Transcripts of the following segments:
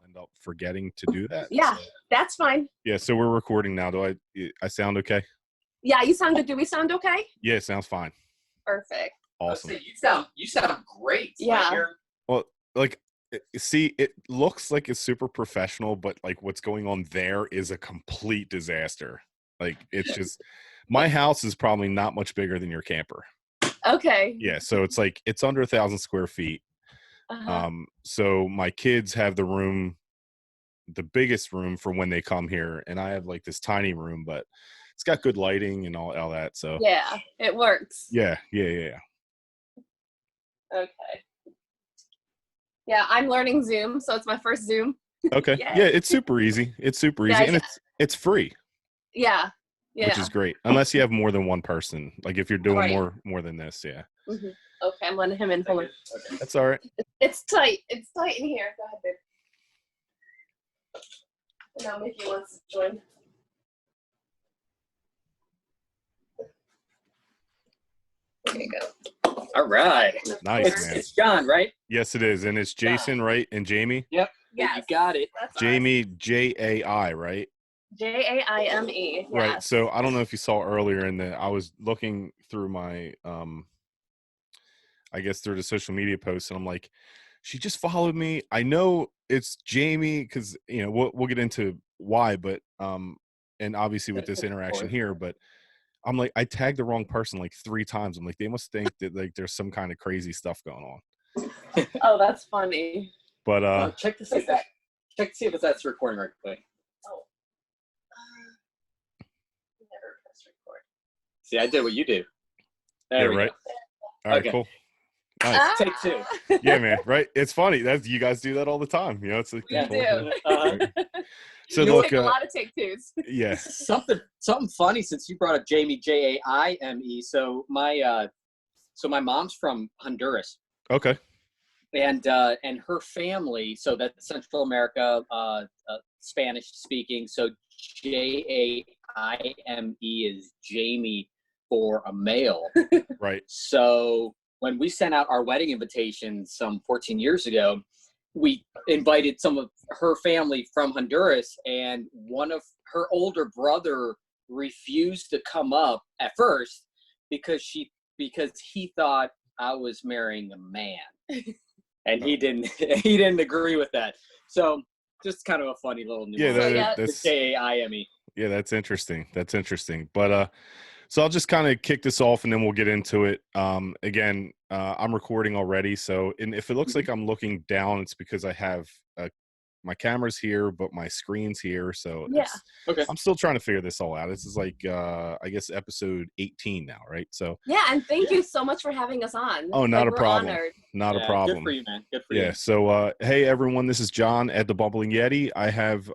end up forgetting to do that. Yeah, that's fine. Yeah, so we're recording now. Do I sound okay? Yeah, you sound good. Do we sound okay? Yeah, it sounds fine. Perfect. Awesome. You sound great. Yeah. Well, like, see, it looks like it's super professional, but like what's going on there is a complete disaster. Like, it's just, my house is probably not much bigger than your camper. Okay. Yeah, so it's like, it's under 1,000 square feet. So my kids have the room, the biggest room for when they come here, and I have like this tiny room, but it's got good lighting and all that. So yeah, it works. Yeah. Okay. Yeah, I'm learning Zoom, so it's my first Zoom. Okay. Yeah, it's super easy. And it's free. Yeah. Which is great, unless you have more than one person. Like if you're doing more than this, yeah. Okay, I'm letting him in. Hold on. Okay. That's all right. It's tight. It's tight in here. Go ahead, babe. And now Mickey wants to join. There you go. All right. Nice, man. It's John, right? Yes, it is. And it's Jason, right? And Jamie? Yep. Yes. You got it. That's Jamie, Jai, right? Jaime. Yes. Right. So I don't know if you saw earlier I was looking through my, I guess through the social media posts, and I'm like, she just followed me. I know it's Jamie because, you know, we'll get into why, but, and obviously with this interaction here, but I'm like, I tagged the wrong person like 3 times. I'm like, they must think that like there's some kind of crazy stuff going on. Oh, that's funny. But check to see if that's recording right quick. Oh. Never press record. See, I did what you do. There we right. Go. All right, cool. Nice. Take 2. Yeah, man. Right. It's funny. You guys do that all the time. You know, it's like, We do. So you look, take a lot of take twos. Yeah. Something funny since you brought up Jamie, Jaime. So my mom's from Honduras. Okay. And her family, so that's Central America, Spanish speaking. So Jaime is Jamie for a male. Right. So when we sent out our wedding invitations some 14 years ago, we invited some of her family from Honduras, and one of her older brother refused to come up at first because he thought I was marrying a man. And he didn't agree with that. So just kind of a funny little nuance. Yeah, that's Jaime. Yeah, that's interesting. But so I'll just kind of kick this off and then we'll get into it. Again, I'm recording already. So, and if it looks like I'm looking down, it's because I have my camera's here, but my screen's here. So okay. I'm still trying to figure this all out. This is like, I guess episode 18 now, right? So yeah, and thank you so much for having us on. Oh, not a problem. Honored. Not a problem. Good for you, man. Good for you. Yeah. So, hey everyone, this is John at the Bubbling Yeti. I have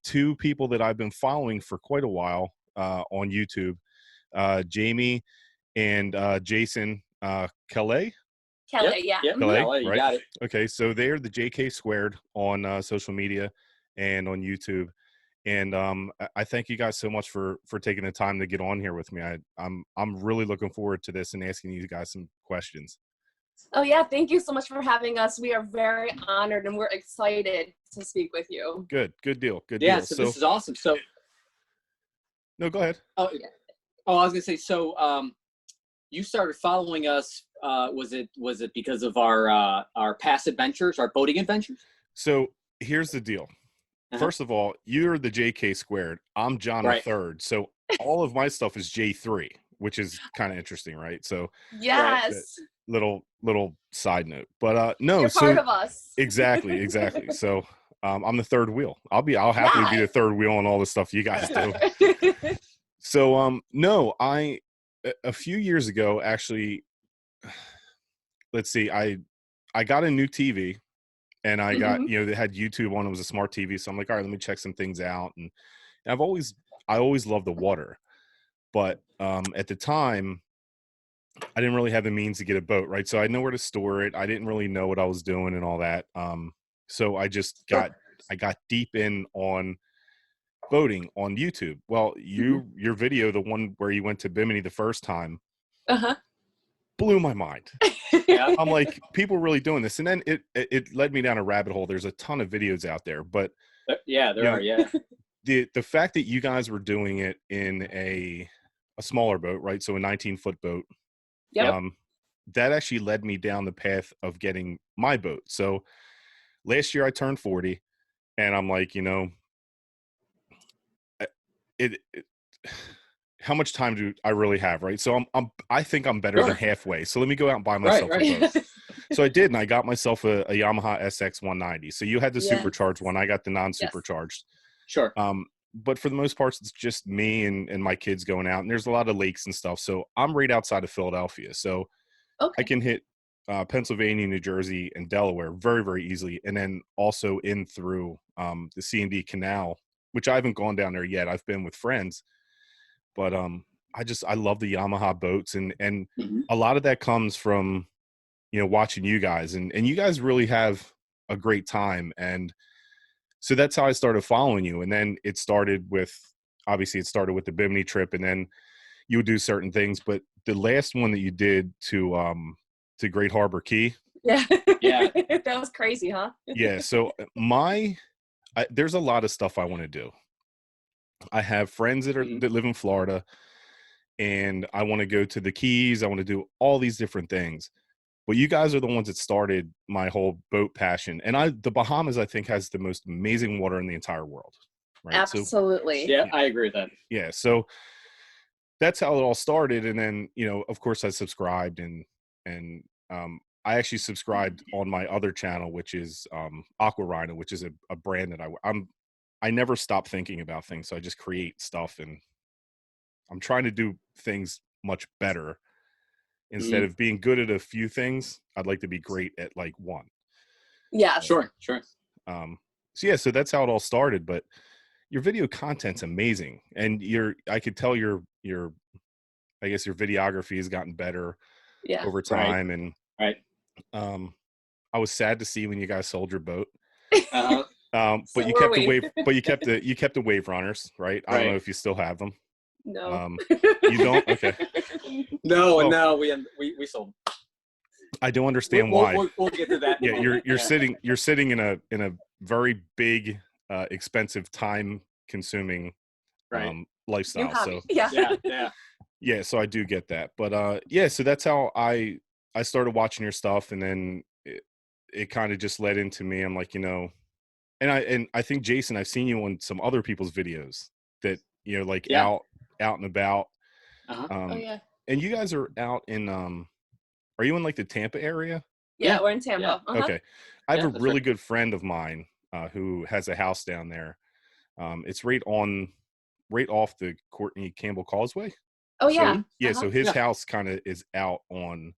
2 people that I've been following for quite a while on YouTube, Jamie and Jason Kallay. Kallay, yeah. Yep. Kallay, Kallay, you right? got it. Okay, so they're the JK Squared on social media and on YouTube, and I thank you guys so much for taking the time to get on here with me. I'm really looking forward to this and asking you guys some questions. Oh yeah, thank you so much for having us. We are very honored and we're excited to speak with you. Good deal. Yeah, so this is awesome. So no, go ahead. Oh, I was gonna say, so you started following us. Was it because of our past adventures, our boating adventures? So here's the deal. First of all, you're the JK Squared. I'm John III. So all of my stuff is J3, which is kind of interesting, right? So yes. Little side note, but no, you're part of us. Exactly. So I'm the third wheel. I'll happily be the third wheel on all the stuff you guys do. So no, a few years ago, actually, let's see, I got a new TV, and I got, you know, they had YouTube on. It was a smart TV, so I'm like, all right, let me check some things out. And I always loved the water, but at the time, I didn't really have the means to get a boat, right? So I had nowhere to store it. I didn't really know what I was doing and all that. So I just got deep in on boating on YouTube. Well, your video, the one where you went to Bimini the first time, blew my mind. Yeah. I'm like, people really doing this. And then it led me down a rabbit hole. There's a ton of videos out there, but Yeah, there are. Yeah. the fact that you guys were doing it in a smaller boat, right? So a 19-foot boat. Yep. That actually led me down the path of getting my boat. So last year I turned 40, and I'm like, it how much time do I really have, right? So I think I'm better than halfway. So let me go out and buy myself a boat. So I did, and I got myself a Yamaha SX 190. So you had the supercharged one, I got the non-supercharged. Sure. But for the most part, it's just me and my kids going out, and there's a lot of lakes and stuff. So I'm right outside of Philadelphia, so I can hit Pennsylvania, New Jersey, and Delaware very, very easily, and then also in through the C&D Canal, which I haven't gone down there yet. I've been with friends. But I love the Yamaha boats, and a lot of that comes from watching you guys, and you guys really have a great time, and so that's how I started following you. And then it started with the Bimini trip, and then you would do certain things. But the last one that you did to Great Harbor Key, yeah, that was crazy, huh? Yeah. So there's a lot of stuff I want to do. I have friends that live in Florida, and I want to go to the Keys. I want to do all these different things. But you guys are the ones that started my whole boat passion. And the Bahamas, I think, has the most amazing water in the entire world. Right? Absolutely. So, I agree with that. Yeah. So that's how it all started. And then, of course, I subscribed, and I actually subscribed on my other channel, which is Aqua Rhino, which is a brand that I never stop thinking about things. So I just create stuff, and I'm trying to do things much better. Instead of being good at a few things, I'd like to be great at like one. Yeah. Sure. So that's how it all started. But your video content's amazing. And I could tell your I guess your videography has gotten better over time. Right. And I was sad to see when you guys sold your boat. Uh-huh. But you kept the wave runners, right? I don't know if you still have them. No. You don't? Okay. No, we sold. I don't understand why. We'll get to that. Yeah, you're sitting in a very big, expensive, time consuming lifestyle. So yeah. So I do get that, but so that's how I started watching your stuff, and then it kind of just led into me. I'm like, and I think Jason, I've seen you on some other people's videos that out and about. And you guys are out in are you in like the Tampa area? Yeah, we're in Tampa. Yeah. Okay. I have a really good friend of mine who has a house down there. It's right off the Courtney Campbell Causeway. Oh yeah. So his house kind of is out on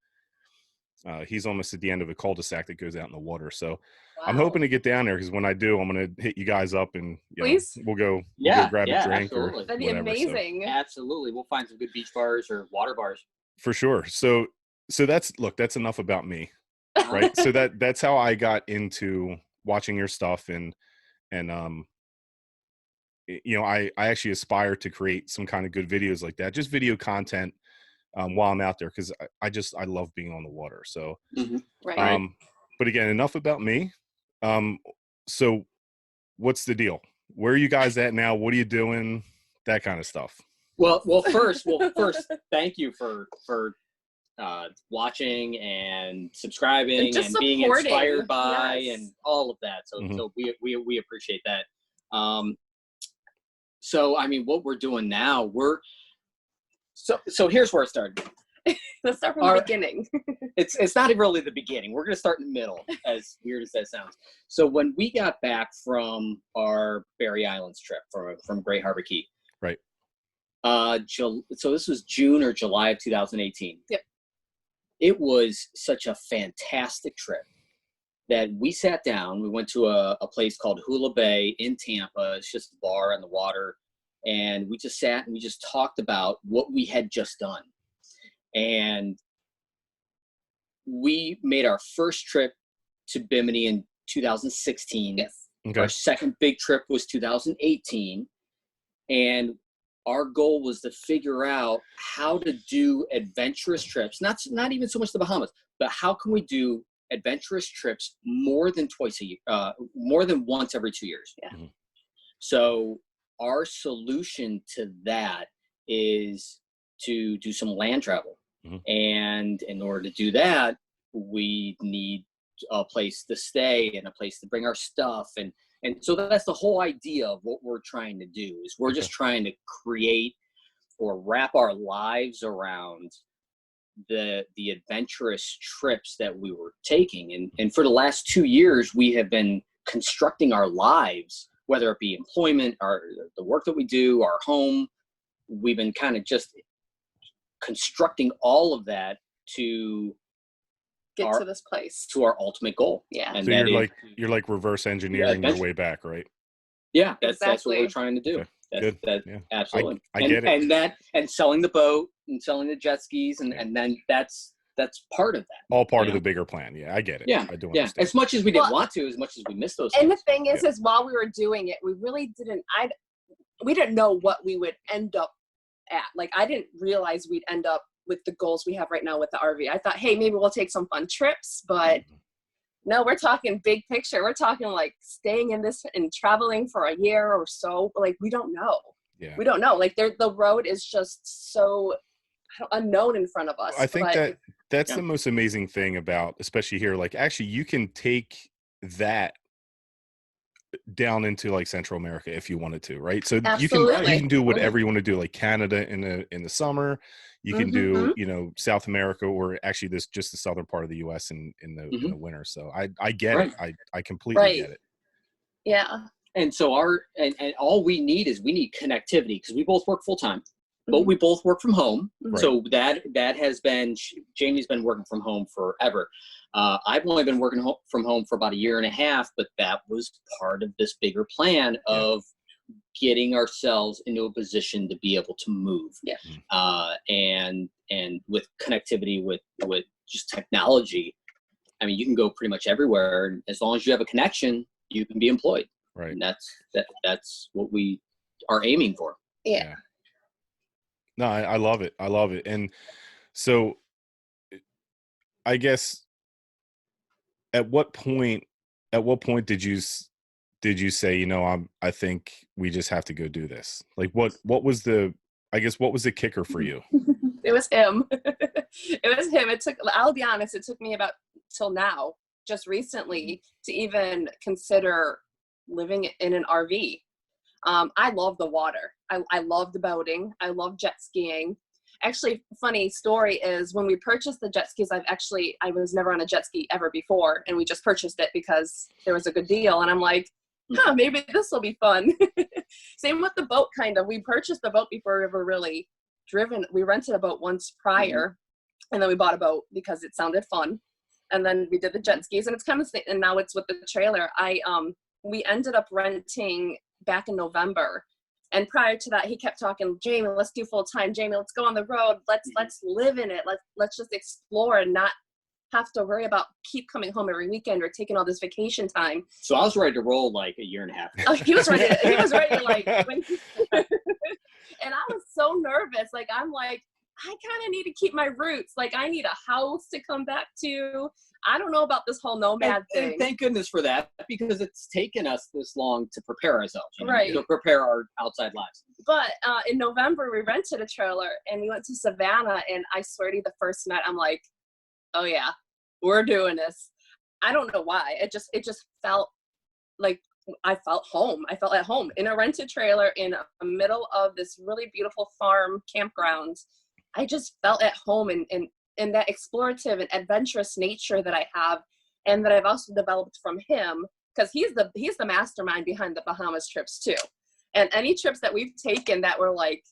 he's almost at the end of a cul-de-sac that goes out in the water. So I'm hoping to get down there, because when I do, I'm going to hit you guys up, and we'll go grab a drink or that'd be whatever. amazing. So. Absolutely. We'll find some good beach bars or water bars. For sure. So that's enough about me. Right. So that's how I got into watching your stuff, and I actually aspire to create some kind of good videos like that, just video content while I'm out there, because I love being on the water. So but again, enough about me. So what's the deal? Where are you guys at now? What are you doing? That kind of stuff. Well, first, thank you for watching and subscribing and being inspired by and all of that. So, so we appreciate that. So, I mean, what we're doing now, so here's where it started. Let's start from the beginning. It's not really the beginning. We're going to start in the middle, as weird as that sounds. So when we got back from our Berry Islands trip from Great Harbor Key, right? So this was June or July of 2018. Yep. It was such a fantastic trip that we sat down. We went to a place called Hula Bay in Tampa. It's just a bar on the water, and we just sat and we just talked about what we had just done. And we made our first trip to Bimini in 2016. Yes. Okay. Our second big trip was 2018. And our goal was to figure out how to do adventurous trips, not even so much the Bahamas, but how can we do adventurous trips more than twice a year, more than once every 2 years. Yeah. Mm-hmm. So our solution to that is to do some land travel. Mm-hmm. And in order to do that, we need a place to stay and a place to bring our stuff. And so that's the whole idea of what we're trying to do is we're just trying to create or wrap our lives around the adventurous trips that we were taking. And for the last 2 years, we have been constructing our lives, whether it be employment or the work that we do, our home. We've been kind of just constructing all of that to get to this place, to our ultimate goal. Yeah. And so you're like reverse engineering your way back, right? Yeah, that's what we're trying to do. Okay. Good. Yeah. Absolutely. I get it. And selling the boat and selling the jet skis and then that's part of that. All part of the bigger plan. Yeah, I get it. Yeah. I do understand. As much as we didn't want to, as much as we missed those and things. the thing is while we were doing it, we really didn't we didn't know what we would end up at. Like, I didn't realize we'd end up with the goals we have right now with the RV. I thought, hey, maybe we'll take some fun trips, but no, we're talking big picture. We're talking like staying in this and traveling for a year or so. Like, we don't know. Yeah. We don't know. Like, the road is just so unknown in front of us. I think that's the most amazing thing about, especially here, like, actually you can take that down into like Central America if you wanted to, right? So you can do whatever you want to do, like Canada in the summer. You can do, South America, or actually just the southern part of the US in the winter. So I get it. I completely get it. Yeah. And so and all we need connectivity, because we both work full time, but we both work from home. Right. So that has been, Jamie's been working from home forever. I've only been working from home for about 1.5 years, but that was part of this bigger plan of getting ourselves into a position to be able to move. Yeah. And with connectivity with just technology, I mean, you can go pretty much everywhere. And as long as you have a connection, you can be employed. Right. And that's what we are aiming for. Yeah. No, I love it. I love it. And so I guess at what point did you say, I think we just have to go do this? Like, what was the kicker for you? It was him. It was him. I'll be honest, it took me about till now, just recently, to even consider living in an RV. I love the water. I love the boating. I love jet skiing. Actually, funny story is when we purchased the jet skis, I was never on a jet ski ever before, and we just purchased it because there was a good deal. And I'm like, maybe this will be fun. Same with the boat, kind of. We purchased the boat before we ever really driven. We rented a boat once prior, and then we bought a boat because it sounded fun. And then we did the jet skis, and it's kind of, and now it's with the trailer. We ended up renting back in November. And prior to that, he kept talking, Jamie, let's do full time. Jamie, let's go on the road. Let's live in it. Let's just explore and not have to worry about keep coming home every weekend or taking all this vacation time. So I was ready to roll like 1.5 years ago. Oh, he was ready to like, and I was so nervous. Like, I'm like, I kind of need to keep my roots. Like, I need a house to come back to. I don't know about this whole nomad thing. And thank goodness for that, because it's taken us this long to prepare ourselves, right? To prepare our outside lives. But in November, we rented a trailer and we went to Savannah. And I swear to you, the first night, I'm like, oh yeah, we're doing this. I don't know why. It just felt like I felt home. I felt at home in a rented trailer in the middle of this really beautiful farm campground. I just felt at home and that explorative and adventurous nature that I have, and that I've also developed from him, because he's the mastermind behind the Bahamas trips too. And any trips that we've taken that were like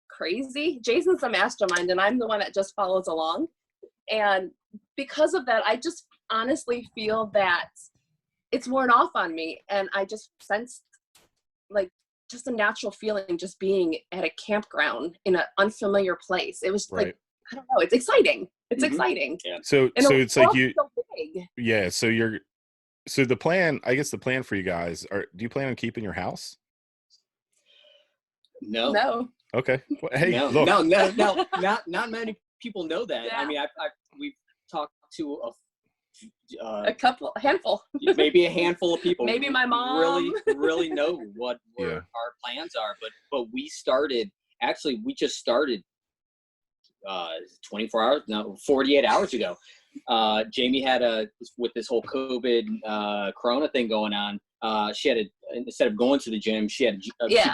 crazy, Jason's the mastermind and I'm the one that just follows along. And because of that, I just honestly feel that it's worn off on me, and I just sensed like just a natural feeling just being at a campground in an unfamiliar place. It was like, I don't know, it's exciting. It's exciting. Yeah. So it's like you, so big. Yeah. So the plan for you guys do you plan on keeping your house? No. Okay. Well, hey, No, look. no, not many people know that. Yeah. I mean, we've talked to A handful. maybe a handful of people. Maybe my mom. really know what our plans are. But we just started 24 hours, no, 48 hours ago. Jamie had with this whole COVID Corona thing going on, she had instead of going to the gym, she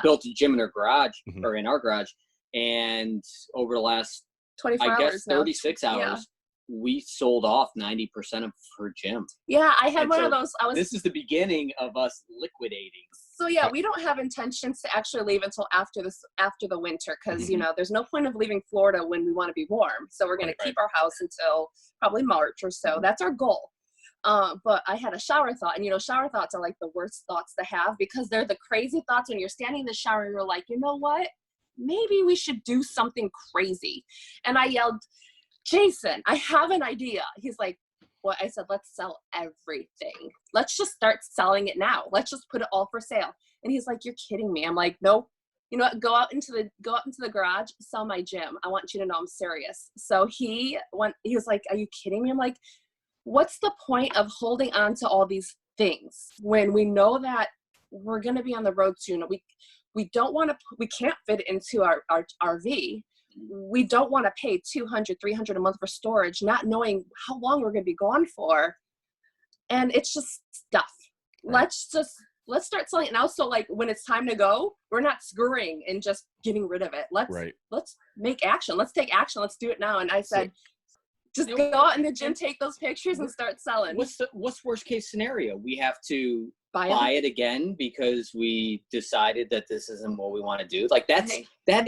built a gym in her garage or in our garage. And over the last 24 I guess hours 36 hours, we sold off 90% of her gym. Yeah, I had one of those. This is the beginning of us liquidating. So yeah, we don't have intentions to actually leave until after the winter, because there's no point of leaving Florida when we want to be warm. So we're going to keep our house until probably March or so. That's our goal. But I had a shower thought, and shower thoughts are like the worst thoughts to have, because they're the crazy thoughts when you're standing in the shower and you're like, you know what? Maybe we should do something crazy. And I yelled, Jason, I have an idea. He's like, what? I said, let's sell everything. Let's just start selling it now. Let's just put it all for sale. And he's like, you're kidding me. I'm like, nope. You know what? Go out into the garage, sell my gym. I want you to know I'm serious. So he was like, are you kidding me? I'm like, what's the point of holding on to all these things when we know that we're going to be on the road soon? We can't fit it into our RV. We don't want to pay $200, $300 a month for storage, not knowing how long we're going to be gone for. And it's just stuff. Right. Let's start selling it now. So like when it's time to go, we're not screwing and just getting rid of it. Let's make action. Let's take action. Let's do it now. And I said, just go out in the gym, take those pictures and start selling. What's worst case scenario? We have to buy it again because we decided that this isn't what we want to do. Like that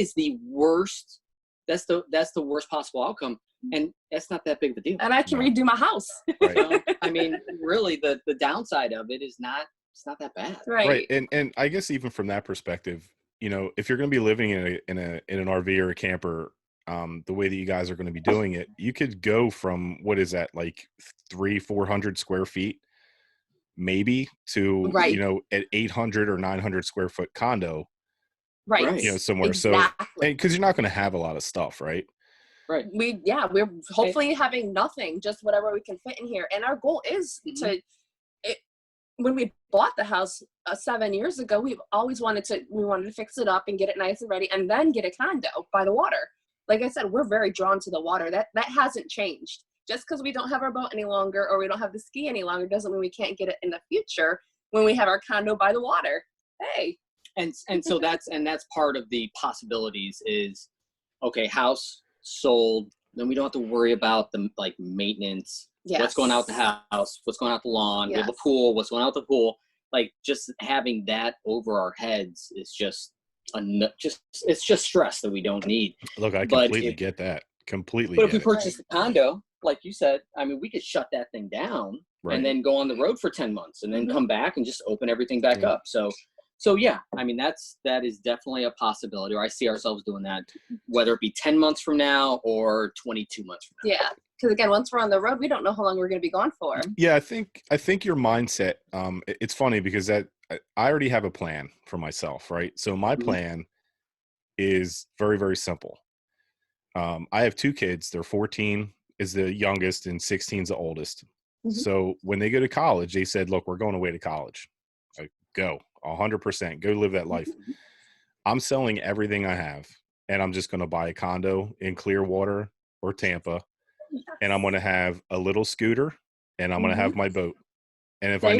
is the worst. That's the worst possible outcome, and that's not that big of a deal. And I can redo my house. Right. I mean, really, the downside of it is it's not that bad. Right. And I guess even from that perspective, if you're going to be living in an RV or a camper, the way that you guys are going to be doing it, you could go from what is that, like 300-400 square feet, maybe, to an 800 or 900 square foot condo. Right. Somewhere. Exactly. So, because you're not going to have a lot of stuff, right? Right. We're hopefully having nothing, just whatever we can fit in here. And our goal is when we bought the house 7 years ago, we wanted to fix it up and get it nice and ready, and then get a condo by the water. Like I said, we're very drawn to the water. That hasn't changed. Just because we don't have our boat any longer or we don't have the ski any longer doesn't mean we can't get it in the future when we have our condo by the water. Hey. And so that's part of the possibilities is, okay, house sold, then we don't have to worry about the maintenance. Yes. What's going out the house? What's going out the lawn? Yes. We have a pool. What's going out the pool? Like just having that over our heads is it's just stress that we don't need. Look, I completely get that. Completely. But if we purchase a condo, like you said, I mean, we could shut that thing down and then go on the road for 10 months and then come back and just open everything back up. So yeah, I mean, that is definitely a possibility, or I see ourselves doing that, whether it be 10 months from now or 22 months from now. Yeah. Because again, once we're on the road, we don't know how long we're going to be gone for. Yeah. I think your mindset, it's funny because I already have a plan for myself, right? So my plan is very, very simple. I have 2 kids. They're 14 is the youngest and 16 is the oldest. Mm-hmm. So when they go to college, they said, look, we're going away to college. Go 100%, go live that life. I'm selling everything I have, and I'm just going to buy a condo in Clearwater or Tampa. Yes. And I'm going to have a little scooter, and I'm going to have my boat. And if I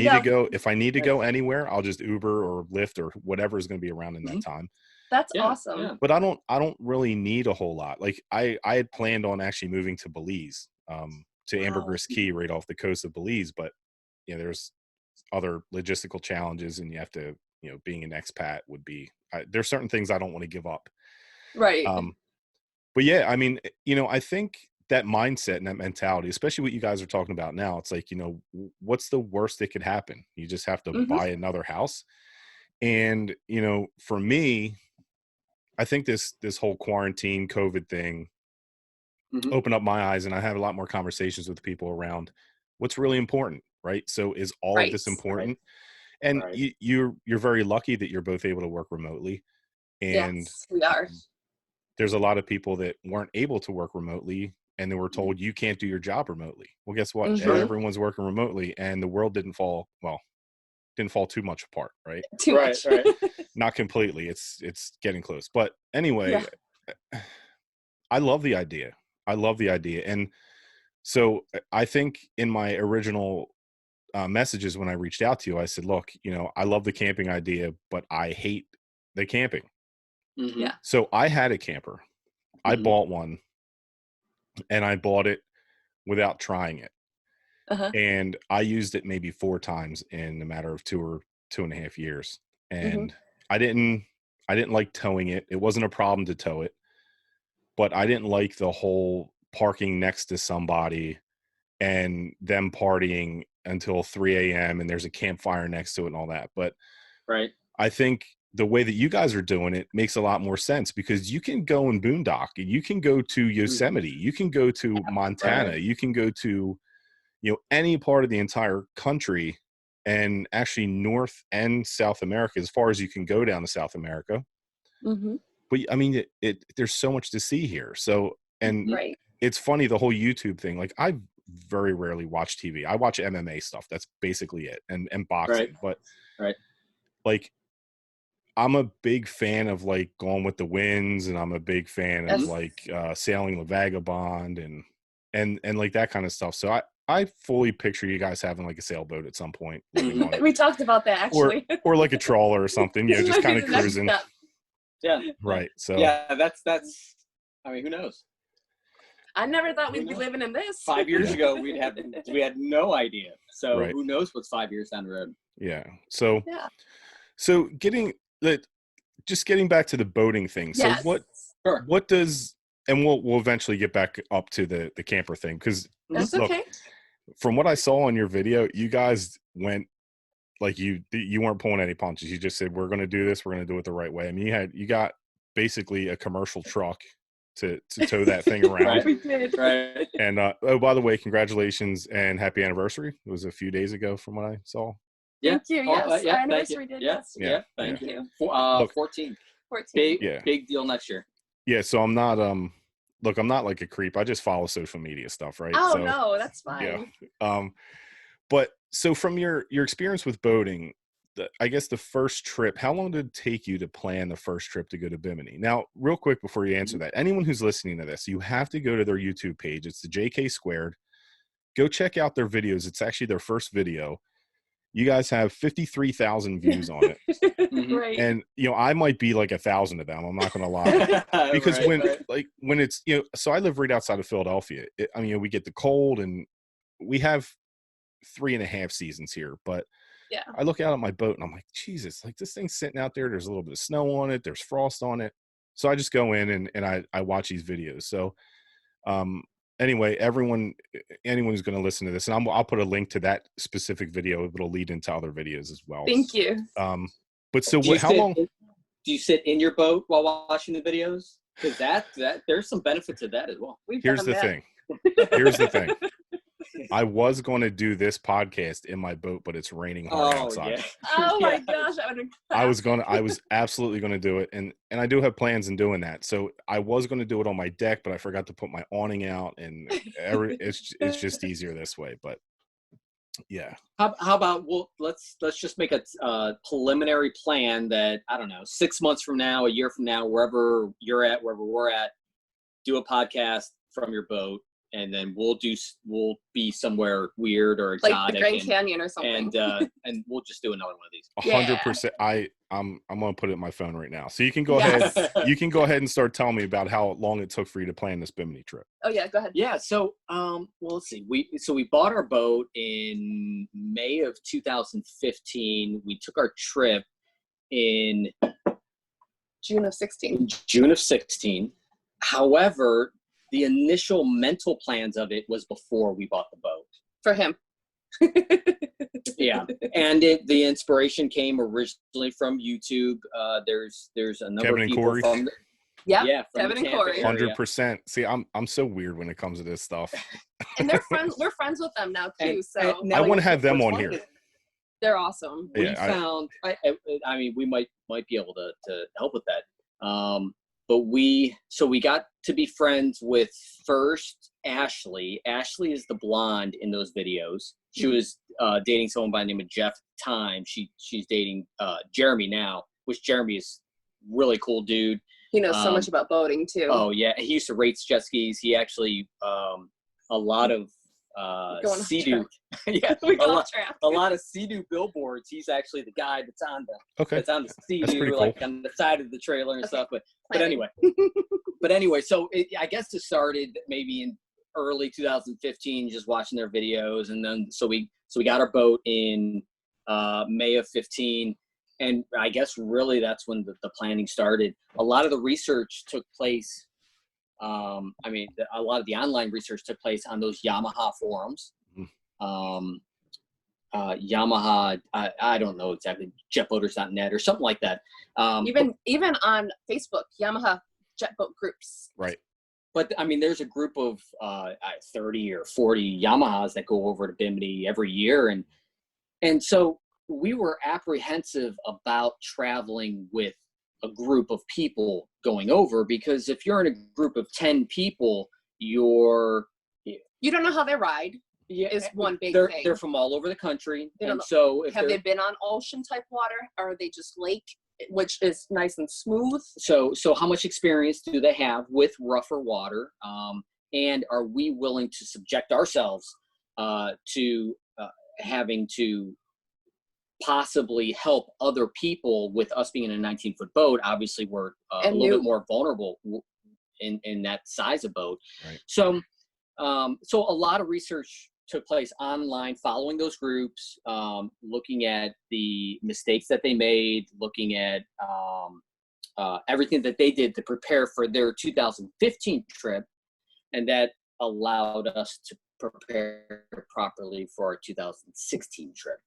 need to go anywhere, I'll just Uber or Lyft or whatever is going to be around in that time. That's awesome. Yeah. But I don't really need a whole lot. Like I had planned on actually moving to Belize, to Ambergris Key, right off the coast of Belize. But there's other logistical challenges, and you have to, being an expat would be, there's certain things I don't want to give up. Right. But yeah, I mean, I think that mindset and that mentality, especially what you guys are talking about now, it's like, what's the worst that could happen? You just have to buy another house. And, for me, I think this whole quarantine COVID thing opened up my eyes, and I have a lot more conversations with people around what's really important. Right. So is all of this important? Right. And you're very lucky that you're both able to work remotely. And yes, we are. there's a lot of people that weren't able to work remotely, and they were told you can't do your job remotely. Well, guess what? Mhm. Everyone's working remotely, and the world didn't fall too much apart, right? Too much. Right. Not completely. It's getting close. But anyway, I love the idea. And so I think in my original messages when I reached out to you, I said, look, I love the camping idea, but I hate the camping. Mm-hmm. Yeah. So I had a camper. I bought one, and I bought it without trying it. Uh-huh. And I used it maybe 4 times in a matter of 2.5 years. And I didn't like towing it. It wasn't a problem to tow it, but I didn't like the whole parking next to somebody and them partying until 3 a.m. and there's a campfire next to it and all that. But Right. I think the way that you guys are doing it makes a lot more sense, because you can go and boondock, and you can go to Yosemite, you can go to Montana, you can go to, any part of the entire country, and actually North and South America, as far as you can go down to South America. But I mean, there's so much to see here. So, and Right. it's funny, the whole YouTube thing. Like, I very rarely watch TV. I watch MMA stuff. That's basically it, and boxing. But like, I'm a big fan of like Gone with the Winds, and I'm a big fan of like Sailing the Vagabond and like that kind of stuff. So I fully picture you guys having like a sailboat at some point. Living on it. We talked about that actually. Or like a trawler or something, just kind of cruising. Yeah. Right. So yeah, that's. I mean, who knows? I never thought we'd be living in this. 5 years ago, we had no idea. So Right. who knows what's 5 years down the road? Yeah. So just getting back to the boating thing. So Yes. what does, and we'll eventually get back up to the camper thing, because That's look, okay. from what I saw on your video, you guys went like you weren't pulling any punches. You just said, we're going to do this. We're going to do it the right way. I mean, you got basically a commercial truck to tow that thing around. Right. We did. Right. And oh, by the way, congratulations and happy anniversary. It was a few days ago from what I saw. Thank you. Yes, yeah, our anniversary did. Yeah. Yes. Yeah. Thank you. 14. 14. Big deal next year. Yeah. So I'm not look, I'm not like a creep. I just follow social media stuff, right? Oh, so, no, that's fine. Yeah. But so from your experience with boating, I guess the first trip, how long did it take you to plan the first trip to go to Bimini? Now, real quick before you answer that, anyone who's listening to this, you have to go to their YouTube page. It's the JK Squared. Go check out their videos. It's actually their first video. You guys have 53,000 views on it. Right. And, I might be like 1,000 of them. I'm not going to lie. Because when it's, so I live right outside of Philadelphia. We get the cold, and we have 3.5 seasons here, but yeah, I look out at my boat and I'm like, Jesus, like this thing's sitting out there. There's a little bit of snow on it. There's frost on it. So I just go in and I watch these videos. So, anyway, anyone who's going to listen to this, and I'll put a link to that specific video. It'll lead into other videos as well. Thank you. But so how long? Do you sit in your boat while watching the videos? Because that there's some benefit to that as well. Here's the thing. I was going to do this podcast in my boat, but it's raining hard outside. Yeah. Oh my gosh, I was absolutely going to do it, and I do have plans in doing that. So I was going to do it on my deck, but I forgot to put my awning out, and it's just easier this way. But yeah. How about let's just make a preliminary plan that, I don't know, 6 months from now, a year from now, wherever you're at, wherever we're at, do a podcast from your boat. And then we'll be somewhere weird or exotic, like the Grand Canyon or something, and we'll just do another one of these. 100%. I'm going to put it in my phone right now, so you can go ahead. You can go ahead and start telling me about how long it took for you to plan this Bimini trip. Oh yeah, go ahead. Yeah. So let's see. We bought our boat in May of 2015. We took our trip in June of 16. However, the initial mental plans of it was before we bought the boat. For him. Yeah. And the inspiration came originally from YouTube. There's a number Kevin of and people Corey. from Kevin and Corey. 100%. See, I'm so weird when it comes to this stuff. And they're friends. We're friends with them now too. So I want to have them on here. They're awesome. We found. I mean, we might be able to help with that. but we got to be friends with first Ashley. Ashley is the blonde in those videos. She was dating someone by the name of Jeff at the time. She's dating Jeremy now, which Jeremy is really cool dude. He knows so much about boating too. Oh yeah, he used to race jet skis. He actually a lot of Sea-Doo. Yeah, a lot of Sea-Doo billboards. He's actually the guy that's on the Sea-Doo, like on the side of the trailer and stuff. But anyway, so I guess it started maybe in early 2015, just watching their videos, and then so we got our boat in May of 15. And I guess really that's when the planning started. A lot of the research took place. A lot of the online research took place on those Yamaha forums. Yamaha, I don't know exactly, jetboaters.net or something like that. Even on Facebook, Yamaha Jetboat groups. Right. But I mean, there's a group of 30 or 40 Yamahas that go over to Bimini every year, and so we were apprehensive about traveling with a group of people going over, because if you're in a group of 10 people, you don't know how they ride. Yeah, is one big thing. They're from all over the country, and have they been on ocean type water, or are they just lake, which is nice and smooth? So how much experience do they have with rougher water, and are we willing to subject ourselves to having to possibly help other people? With us being in a 19-foot boat, obviously we're a little bit more vulnerable in that size of boat. Right. So a lot of research took place online following those groups, looking at the mistakes that they made, looking at everything that they did to prepare for their 2015 trip, and that allowed us to prepare properly for our 2016 trip.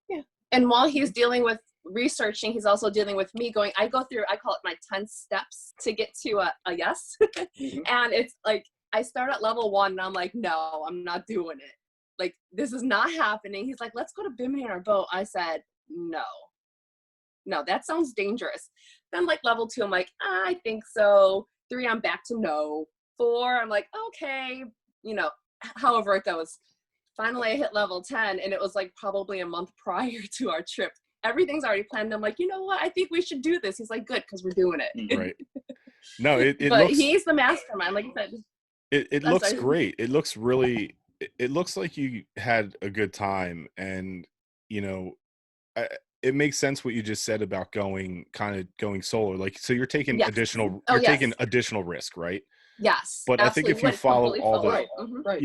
Yeah. And while he's dealing with researching, he's also dealing with me going, I call it my 10 steps to get to a yes. Mm-hmm. And it's like, I start at level 1 and I'm like, no, I'm not doing it. Like, this is not happening. He's like, let's go to Bimini in our boat. I said, no, that sounds dangerous. Then like level 2, I'm like, I think so. 3, I'm back to no. 4, I'm like, okay, however it goes. Finally, I hit level 10, and it was like probably a month prior to our trip. Everything's already planned. I'm like, you know what? I think we should do this. He's like, good, because we're doing it. Right. No, but he's the mastermind. Like you said. It looks great. It looks really. It looks like you had a good time, and it makes sense what you just said about going solar. Like, so you're taking additional risk, right? Yes, but absolutely. I think if you follow all the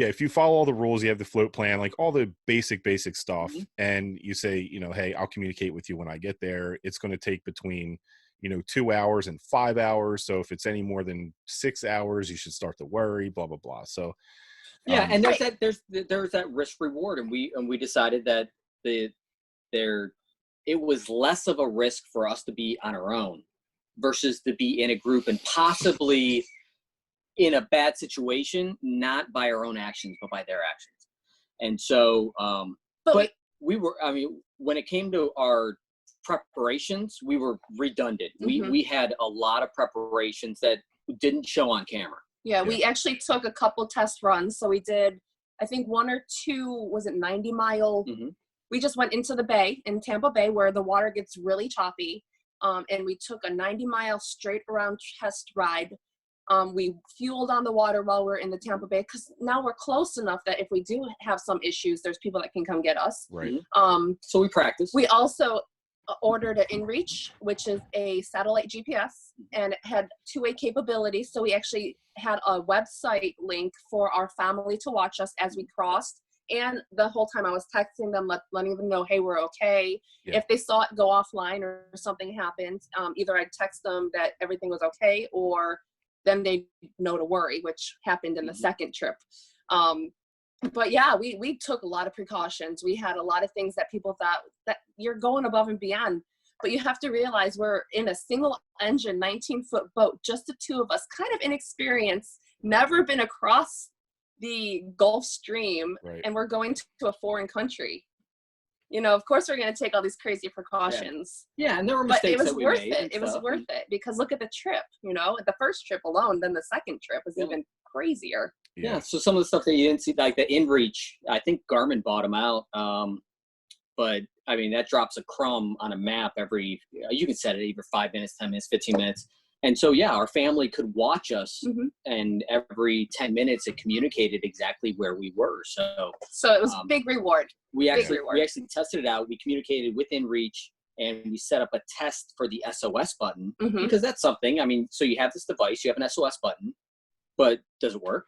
if you follow all the rules, you have the float plan, like all the basic stuff, mm-hmm. and you say, hey, I'll communicate with you when I get there. It's going to take between 2 hours and 5 hours. So if it's any more than 6 hours, you should start to worry. Blah blah blah. So and there's that risk reward, and we decided that it was less of a risk for us to be on our own versus to be in a group and possibly in a bad situation, not by our own actions, but by their actions. And so, but we were, when it came to our preparations, we were redundant. Mm-hmm. We had a lot of preparations that didn't show on camera. Yeah, we actually took a couple test runs. So we did, I think 1 or 2, 90 mile? Mm-hmm. We just went into the bay in Tampa Bay where the water gets really choppy. And we took a 90-mile straight around test ride. We fueled on the water while we're in the Tampa Bay, because now we're close enough that if we do have some issues, there's people that can come get us. Right. So we practiced. We also ordered an InReach, which is a satellite GPS, and it had 2-way capability. So we actually had a website link for our family to watch us as we crossed. And the whole time I was texting them, letting them know, hey, we're okay. Yeah. If they saw it go offline or something happened, either I'd text them that everything was okay, or then they know to worry, which happened in the second trip. But yeah, we took a lot of precautions. We had a lot of things that people thought that you're going above and beyond, but you have to realize we're in a single engine, 19-foot boat, just the 2 of us, kind of inexperienced, never been across the Gulf Stream, right. And we're going to a foreign country. you know, of course we're going to take all these crazy precautions. Yeah, and there were But mistakes it was that we worth made. it. It was worth it because look at the trip, you know, the first trip alone, then the second trip was even crazier. Yeah. So some of the stuff that you didn't see, like the InReach, I think Garmin bought them out. But I mean, that drops a crumb on a map every, you can set it either 5 minutes, 10 minutes, 15 minutes. And so, yeah, our family could watch us, and every 10 minutes it communicated exactly where we were. So it was a big reward. We actually tested it out. We communicated with InReach, and we set up a test for the SOS button because that's something. I mean, so you have this device, you have an SOS button, but does it work?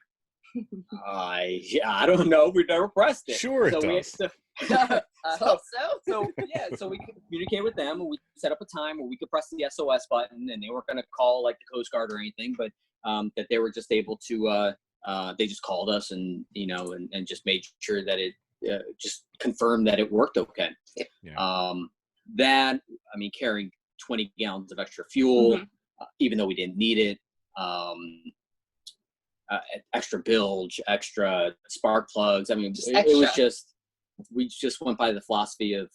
I don't know. We've never pressed it. Sure, it does. I hope so we could communicate with them, and we set up a time where we could press the SOS button, and they weren't going to call like the Coast Guard or anything, but that they were just able to. They just called us, and you know, and just made sure that it just confirmed that it worked okay. Yeah. That I mean, carrying 20 gallons of extra fuel, even though we didn't need it. Extra bilge, extra spark plugs. I mean, it was just, we just went by the philosophy of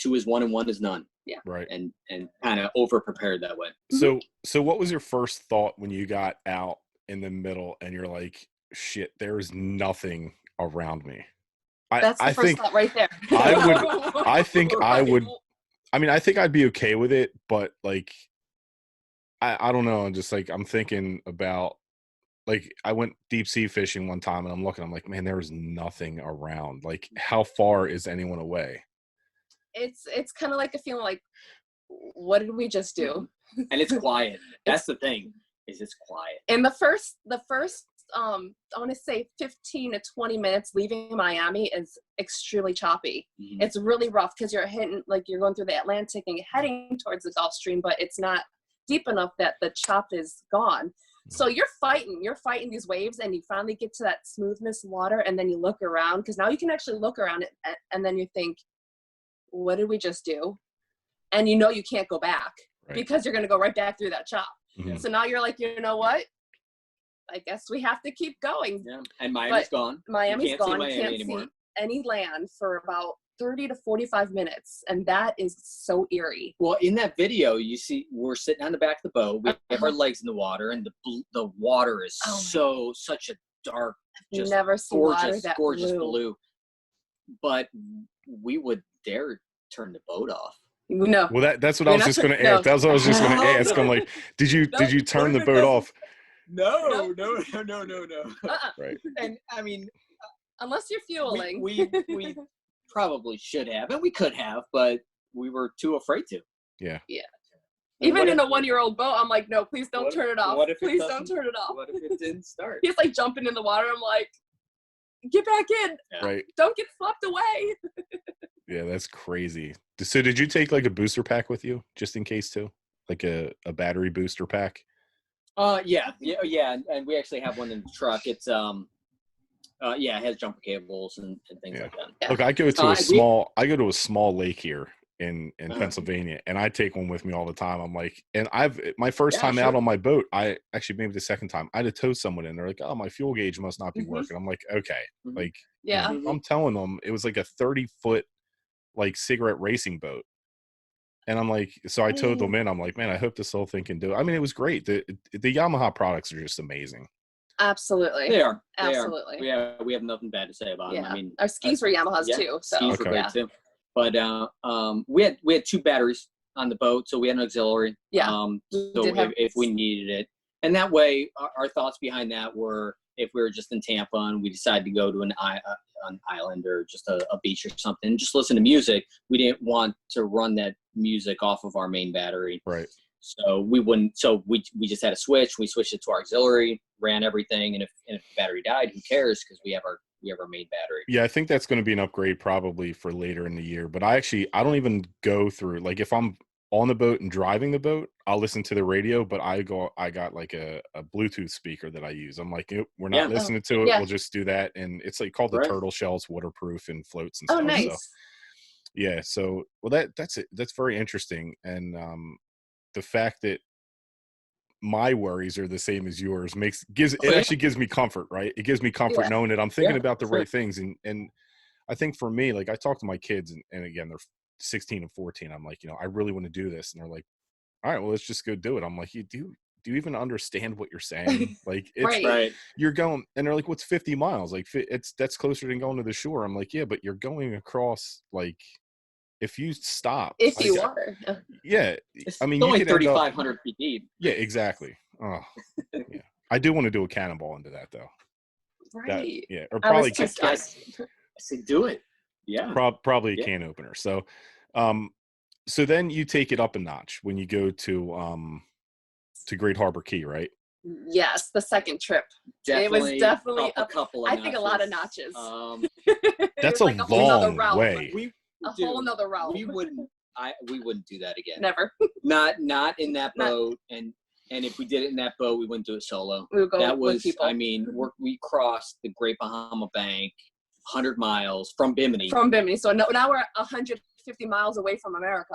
2 is 1 and 1 is none. Yeah. Right. And kind of over prepared that way. So what was your first thought when you got out in the middle and you're like, shit, there's nothing around me? That's the first thought right there. I think I'd be okay with it, but like, I don't know. I'm just like, I'm thinking about, like, I went deep sea fishing one time and I'm like, man, there is nothing around. Like, how far is anyone away? It's kind of like a feeling like, what did we just do? And it's quiet. That's the thing, is it's quiet. And the first I want to say 15 to 20 minutes leaving Miami is extremely choppy. It's really rough because you're going through the Atlantic and you're heading towards the Gulf Stream, but it's not deep enough that the chop is gone. So you're fighting these waves, and you finally get to that smoothness water, and then you look around, because now you can actually look around it, and then you think, what did we just do? And you know you can't go back because you're going to go right back through that chop. So now you're like, you know what? I guess we have to keep going. Yeah. And Miami's gone. Miami's gone. You can't see any land for about 30 to 45 minutes, and that is so eerie. Well, in that video, you see we're sitting on the back of the boat. We have our legs in the water, and the water is such a dark, just never seen gorgeous water that blue. But we would dare turn the boat off. No. Well, that's what I was just going to ask. That's what I was just going to ask. I'm like, did you turn the boat off? No. Right. And I mean, unless you're fueling, we probably should have, and we could have, but we were too afraid to. Yeah. Even in a 1-year-old boat, I'm like, no, please don't turn it off. Please don't turn it off. What if it didn't start? He's like jumping in the water. I'm like, get back in. Yeah. Right. Don't get swept away. Yeah, that's crazy. So did you take like a booster pack with you just in case too? Like a battery booster pack? Yeah. And we actually have one in the truck. It's it has jumper cables and things like that. Yeah. Look, I go to a small lake here in Pennsylvania, and I take one with me all the time. I'm like, and my first time out on my boat, maybe the second time, I had to tow someone in. They're like, oh, my fuel gauge must not be working. I'm like, okay. Like, I'm telling them it was like a 30-foot like cigarette racing boat. And I'm like, so I towed them in. I'm like, man, I hope this whole thing can do it. I mean, it was great. The Yamaha products are just amazing. Absolutely. They are. Absolutely. We have nothing bad to say about them. I mean, our skis were Yamahas too. So skis were great too. But we had 2 batteries on the boat, so we had an auxiliary. Yeah. So if we needed it, and that way, our thoughts behind that were, if we were just in Tampa and we decided to go to an island or just a beach or something, just listen to music, we didn't want to run that music off of our main battery. Right. So we wouldn't. So we just had a switch. We switched it to our auxiliary, ran everything, and if the battery died, who cares? Because we have our main battery. Yeah, I think that's going to be an upgrade probably for later in the year. But I don't even go through, like, if I'm on the boat and driving the boat, I'll listen to the radio. But I got like a Bluetooth speaker that I use. I'm like, we're not listening to it. Yeah. We'll just do that, and it's like called the Turtle Shell. It's waterproof and floats and stuff. Oh, nice. So, yeah. So that's it. That's very interesting. And the fact that my worries are the same as yours actually gives me comfort, right? It gives me comfort knowing that I'm thinking about the right things. And I think for me, like I talk to my kids and again, they're 16 and 14. I'm like, I really want to do this. And they're like, all right, well, let's just go do it. I'm like, do you even understand what you're saying? Like it's Right. you're going, and they're like, what's 50 miles? Like that's closer than going to the shore. I'm like, yeah, but you're going across, like, if you stop, If you are. yeah. It's I mean, only you could end up, 3,500 feet deep. yeah, exactly. Oh, yeah. I do want to do a cannonball into that though. Right. Yeah, or I was probably too scared. I say do it. Yeah. probably a Yeah. can opener. So, so then you take it up a notch when you go to Great Harbor Key, right? Yes, the second trip. It was definitely a couple of I think a lot of notches. That's a like whole nother long realm. way. Whole nother realm. We wouldn't do that again. Never. Not in that boat. And if we did it in that boat, we wouldn't do it solo. We would go that was, with people. I mean, we crossed the Great Bahama Bank, 100 miles from Bimini. So now we're 150 miles away from America.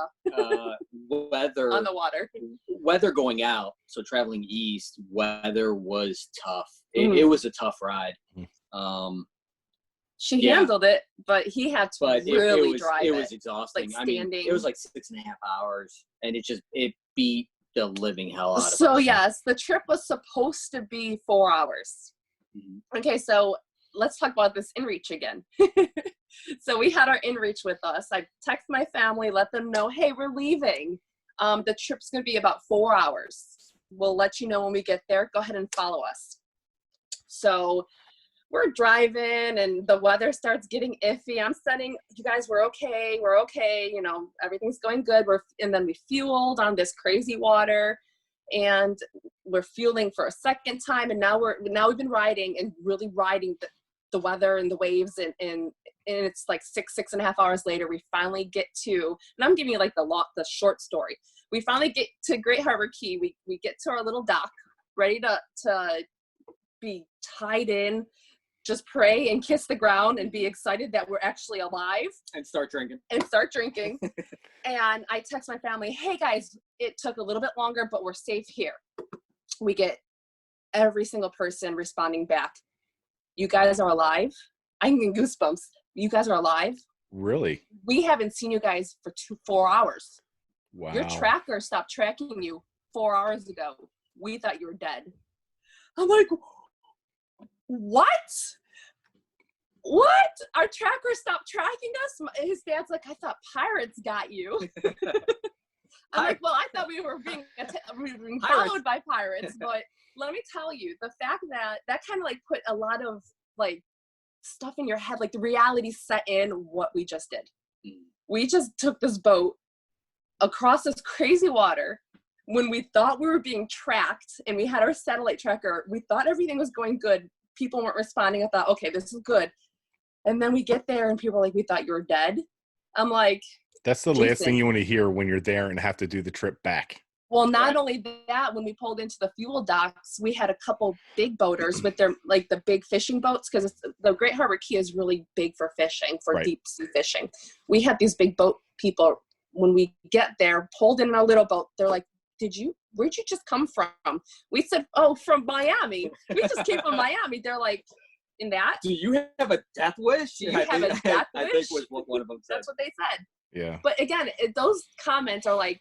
Weather on the water. Weather going out, so traveling east, weather was tough. It was a tough ride. She handled it, but he had to really drive it. It was exhausting. Like standing. I mean, it was like 6.5 hours, and it beat the living hell out of us. So yes, the trip was supposed to be 4 hours. Mm-hmm. Okay, so let's talk about this inReach again. So we had our inReach with us. I text my family, let them know, hey, we're leaving. The trip's going to be about 4 hours. We'll let you know when we get there. Go ahead and follow us. So we're driving and the weather starts getting iffy. I'm sending, you guys, we're okay. Everything's going good. And then we fueled on this crazy water and we're fueling for a second time. And now we've been riding and really riding the weather and the waves and it's like 6.5 hours later, we finally get to, and I'm giving you like the short story. We finally get to Great Harbor Key. We get to our little dock, ready to be tied in, just pray and kiss the ground and be excited that we're actually alive. And start drinking. And I text my family, hey guys, it took a little bit longer, but we're safe here. We get every single person responding back. You guys are alive. I'm getting goosebumps. You guys are alive. Really? We haven't seen you guys for 4 hours. Wow. Your tracker stopped tracking you 4 hours ago. We thought you were dead. I'm like, what? Our tracker stopped tracking us? His dad's like, I thought pirates got you. I'm like, well, I thought we were being followed by pirates, but let me tell you, the fact that kind of like put a lot of like stuff in your head, like the reality set in what we just did. We just took this boat across this crazy water when we thought we were being tracked and we had our satellite tracker. We thought everything was going good. People weren't responding. I thought, okay, this is good. And then we get there and people are like, we thought you were dead. I'm like, that's the last thing you want to hear when you're there and have to do the trip back. Well, not only that, when we pulled into the fuel docks, we had a couple big boaters with their, like the big fishing boats, because the Great Harbor Key is really big for fishing, for deep sea fishing. We had these big boat people, when we get there, pulled in our little boat. They're like, where'd you just come from? We said, oh, from Miami. We just came from Miami. They're like, in that? Do you have a death wish? Do you have a death wish? I think was what one of them said. That's what they said. Yeah. But again, those comments are like,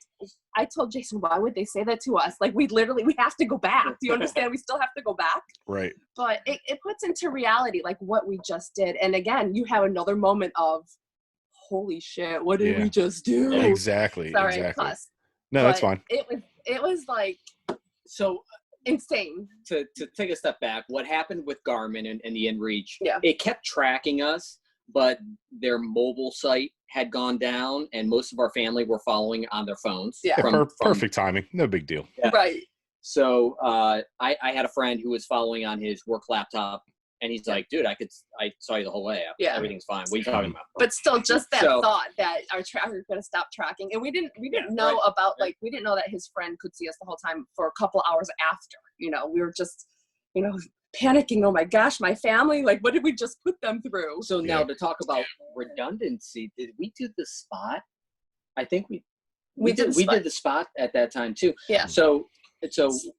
I told Jason, why would they say that to us? Like, we have to go back. Do you understand? We still have to go back. Right. But it puts into reality, like, what we just did. And again, you have another moment of, holy shit, what did we just do? Yeah, exactly. Sorry, exactly. cuss. No, But that's fine. It was like, so insane. To take a step back, what happened with Garmin and the inReach, Yeah. it kept tracking us, but their mobile site had gone down and most of our family were following on their phones. Yeah. Perfect timing. No big deal. Yeah. Right. So I had a friend who was following on his work laptop, and he's like, dude, I saw you the whole way. Yeah. Everything's fine. What are you talking about? But still, just that thought that our tracker is going to stop tracking. And we didn't know about, like, we didn't know that his friend could see us the whole time for a couple hours after. You know, we were just, panicking. Oh my gosh, my family, like, what did we just put them through? So now to talk about redundancy, did we do the spot? I think we did the spot at that time too. Yeah. So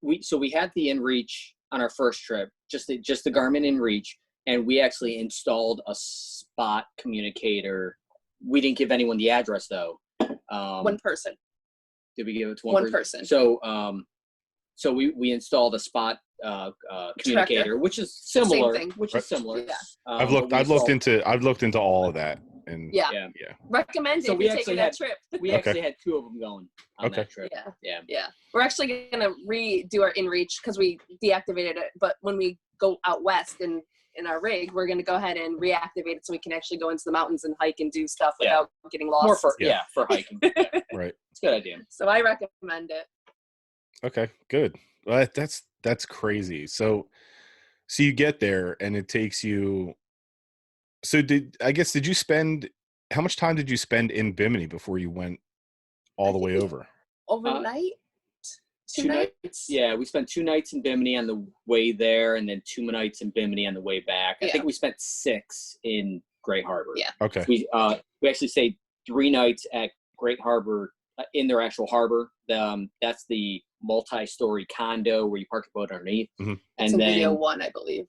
we had the inReach on our first trip, just the Garmin inReach. and we actually installed a spot communicator. We didn't give anyone the address though. One person. Did we give it to One person? So, so we installed a spot communicator, Tracker. which is similar. Same thing. Which is similar. Yeah. I've looked into all of that, and Yeah. Yeah. Recommend it So if we you're actually taking that trip. We actually had 2 of them going on that trip. Yeah. We're actually gonna redo our inReach because we deactivated it. But when we go out west in our rig, we're gonna go ahead and reactivate it so we can actually go into the mountains and hike and do stuff without getting lost. More for for hiking. Right. It's a good idea. So I recommend it. Okay, good. Well, that's crazy. So you get there and it takes you. So did you spend? How much time did you spend in Bimini before you went all the way over? Overnight. 2 nights. Yeah, we spent 2 nights in Bimini on the way there, and then 2 nights in Bimini on the way back. I think we spent 6 in Great Harbor. Yeah. Okay. We actually stayed 3 nights at Great Harbor in their actual harbor. That's the multi-story condo where you park your boat underneath. Mm-hmm. And it's then video 1, I believe.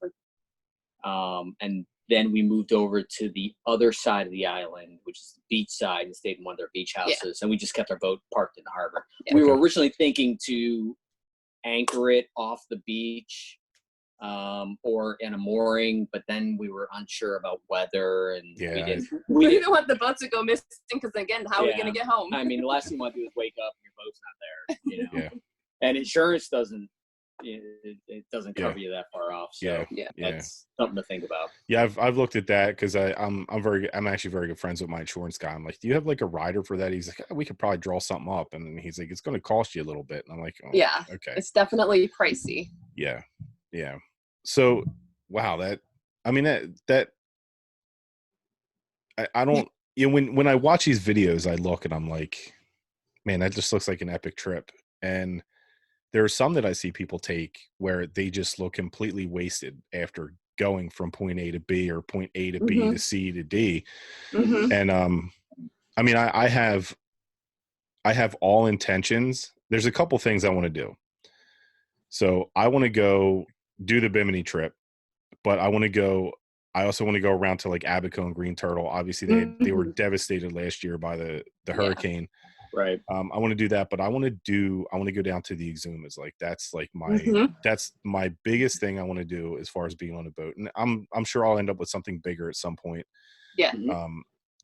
And then we moved over to the other side of the island, which is the beach side, and stayed in one of their beach houses. And we just kept our boat parked in the harbor. Yeah. We were originally thinking to anchor it off the beach or in a mooring, but then we were unsure about weather, and we didn't want the boat to go missing because again, how are we going to get home? I mean, the last thing you want to do is wake up and your boat's not there, you know. Yeah. And insurance doesn't cover you that far off. So that's something to think about. Yeah, I've looked at that because I'm actually very good friends with my insurance guy. I'm like, do you have like a rider for that? He's like, we could probably draw something up, and then he's like, it's going to cost you a little bit. And I'm like, okay, it's definitely pricey. Yeah. So wow, I don't, when I watch these videos, I look and I'm like, man, that just looks like an epic trip. And there are some that I see people take where they just look completely wasted after going from point A to B or point A to B to C to D. Mm-hmm. And I mean, I have all intentions. There's a couple things I want to do. So I want to go do the Bimini trip, but I also want to go around to like Abaco and Green Turtle. Obviously they were devastated last year by the hurricane. Right. I want to do that, but I want to go down to the Exumas. Like that's like that's my biggest thing I want to do as far as being on a boat. And I'm sure I'll end up with something bigger at some point. Yeah.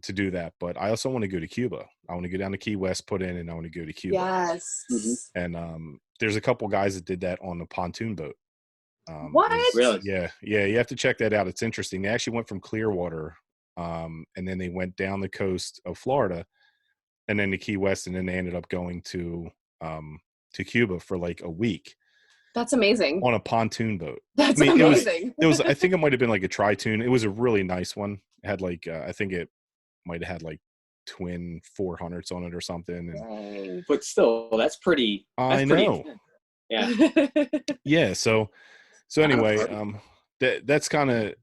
To do that. But I also want to go to Cuba. I want to go down to Key West, put in, and I want to go to Cuba. Yes. And there's a couple guys that did that on the pontoon boat. What? Really? Yeah. You have to check that out. It's interesting. They actually went from Clearwater, and then they went down the coast of Florida, and then to Key West, and then they ended up going to Cuba for like a week. That's amazing. On a pontoon boat. That's amazing. It was I think it might have been like a tri-toon. It was a really nice one. It had like I think it might have had like twin 400s on it or something. And, but still, that's pretty. I know. Yeah. Yeah. So anyway, that's kind of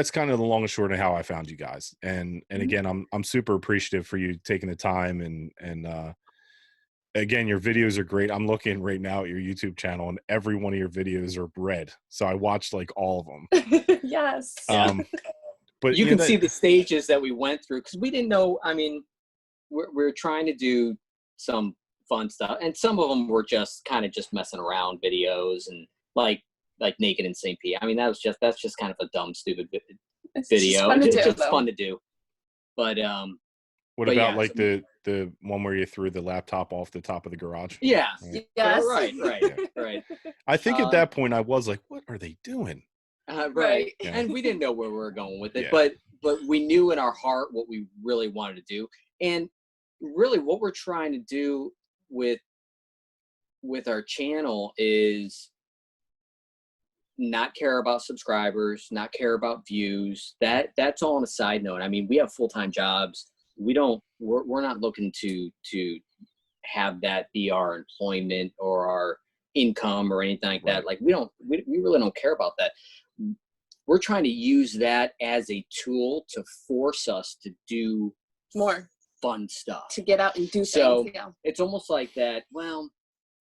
the long and short of how I found you guys. And again, I'm super appreciative for you taking the time and again, your videos are great. I'm looking right now at your YouTube channel, and every one of your videos are red. So I watched like all of them. Yes. But you can see the stages that we went through because we didn't know. I mean, we're trying to do some fun stuff, and some of them were just kind of just messing around videos and like Naked in St. Pete. I mean, that's just kind of a dumb, stupid video. It's just fun to do. But what about like the one where you threw the laptop off the top of the garage? Yeah. Yes. Right. I think at that point I was like, what are they doing? Right. Yeah. And we didn't know where we were going with it, Yeah. but we knew in our heart what we really wanted to do. And really what we're trying to do with our channel is not care about subscribers, not care about views. That's all on a side note. I mean, we have full-time jobs. We're not looking to have that be our employment or our income or anything like that. Like we really don't care about that. We're trying to use that as a tool to force us to do more fun stuff, to get out and do things. So it's almost like that. Well,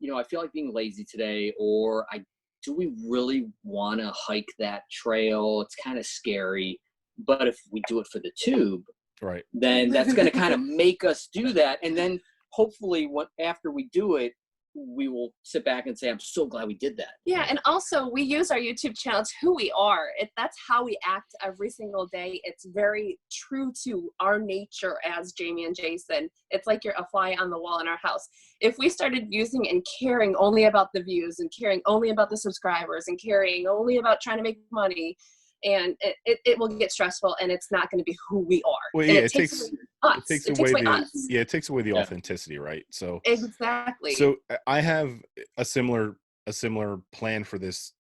I feel like being lazy today, or I do we really want to hike that trail? It's kind of scary. But if we do it for the tube, right, then that's going to kind of make us do that. And then hopefully after we do it, we will sit back and say, I'm so glad we did that. Yeah, and also we use our YouTube channel. It's who we are. That's how we act every single day. It's very true to our nature as Jamie and Jason. It's like you're a fly on the wall in our house. If we started using and caring only about the views and caring only about the subscribers and caring only about trying to make money, and it will get stressful, and it's not going to be who we are. Well, yeah, it takes away the authenticity, right? So exactly. So I have a similar plan for this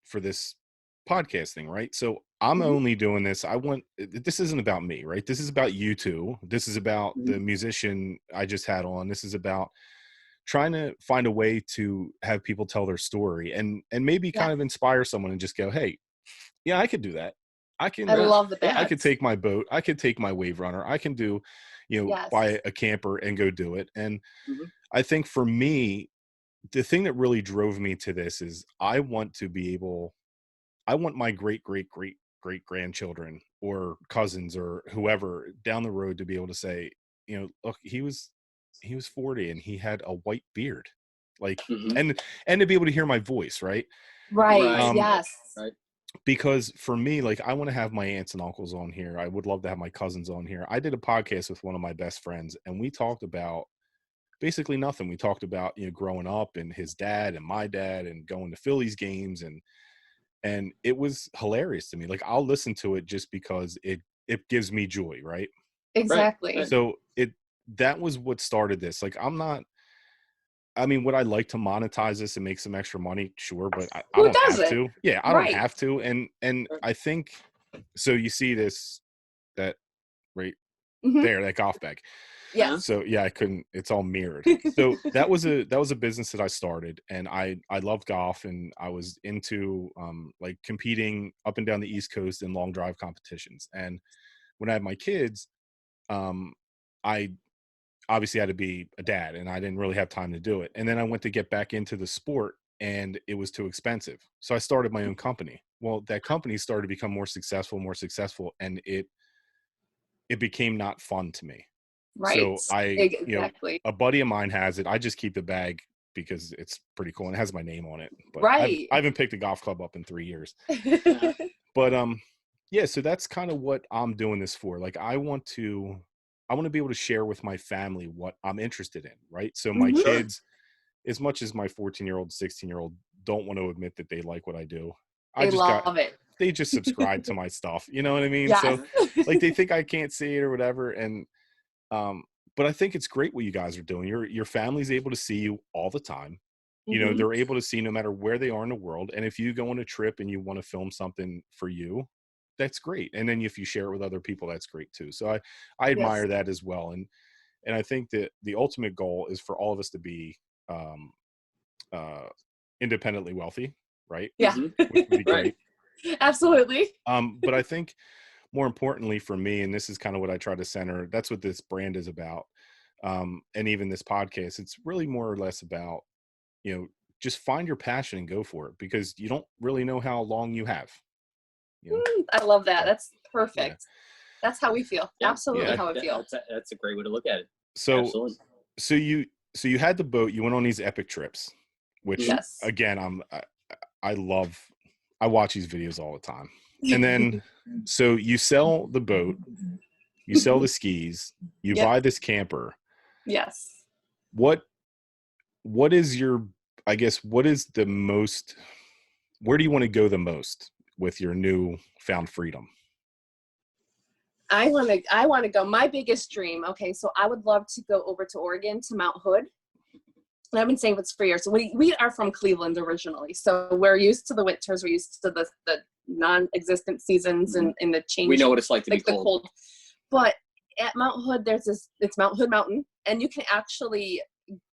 podcasting, right? So I'm only doing this. This isn't about me, right? This is about you two. This is about the musician I just had on. This is about trying to find a way to have people tell their story and maybe kind of inspire someone and just go, hey, yeah, I could do that. I love that. I could take my boat. I could take my wave runner. I can do, buy a camper and go do it. And I think for me, the thing that really drove me to this is I want my great grandchildren or cousins or whoever down the road to be able to say, look, he was 40 and he had a white beard, like, and to be able to hear my voice, right? Right. Yes. Right. Because for me, like, I want to have my aunts and uncles on here. I would love to have my cousins on here. I did a podcast with one of my best friends, and we talked about basically nothing. We talked about, growing up and his dad and my dad and going to Phillies games. And it was hilarious to me. Like, I'll listen to it just because it gives me joy. Right. Exactly. Right. So that was what started this. Like, would I like to monetize this and make some extra money? Sure, but I don't have to. Yeah, I don't have to. And I think so. You see that right there, that golf bag. Yeah. So yeah, I couldn't. It's all mirrored. So that was a business that I started, and I loved golf, and I was into like competing up and down the East Coast in long drive competitions. And when I had my kids, I obviously had to be a dad, and I didn't really have time to do it. And then I went to get back into the sport, and it was too expensive. So I started my own company. Well, that company started to become more successful, and it became not fun to me. Right. So a buddy of mine has it. I just keep the bag because it's pretty cool and it has my name on it. But I haven't picked a golf club up in 3 years. But yeah, so that's kind of what I'm doing this for. Like, I want to be able to share with my family what I'm interested in, right? So my kids, as much as my 14-year-old, 16-year-old don't want to admit that they like what I do, they just subscribe to my stuff. You know what I mean? Yes. So like, they think I can't see it or whatever. And but I think it's great what you guys are doing. Your family's able to see you all the time. They're able to see no matter where they are in the world. And if you go on a trip and you want to film something for you, that's great. And then if you share it with other people, that's great too. So I admire that as well. And I think that the ultimate goal is for all of us to be independently wealthy, right? Yeah. Which would be great. Absolutely. But I think more importantly for me, and this is kind of what I try to center, that's what this brand is about. And even this podcast, it's really more or less about, just find your passion and go for it, because you don't really know how long you have. I love that. That's perfect. Yeah. That's how we feel. Yeah. Absolutely how we feel. That's a great way to look at it. So, absolutely. So you had the boat, you went on these epic trips, which again, I watch these videos all the time. And then, so you sell the boat, you sell the skis, you buy this camper. Yes. What is what is the most, where do you want to go the most with your new found freedom? I want to go. My biggest dream. Okay. So I would love to go over to Oregon to Mount Hood. And I've been saying this for years. So we are from Cleveland originally. So we're used to the winters. We're used to the non-existent seasons and the change. We know what it's like to be cold. But at Mount Hood, it's Mount Hood Mountain, and you can actually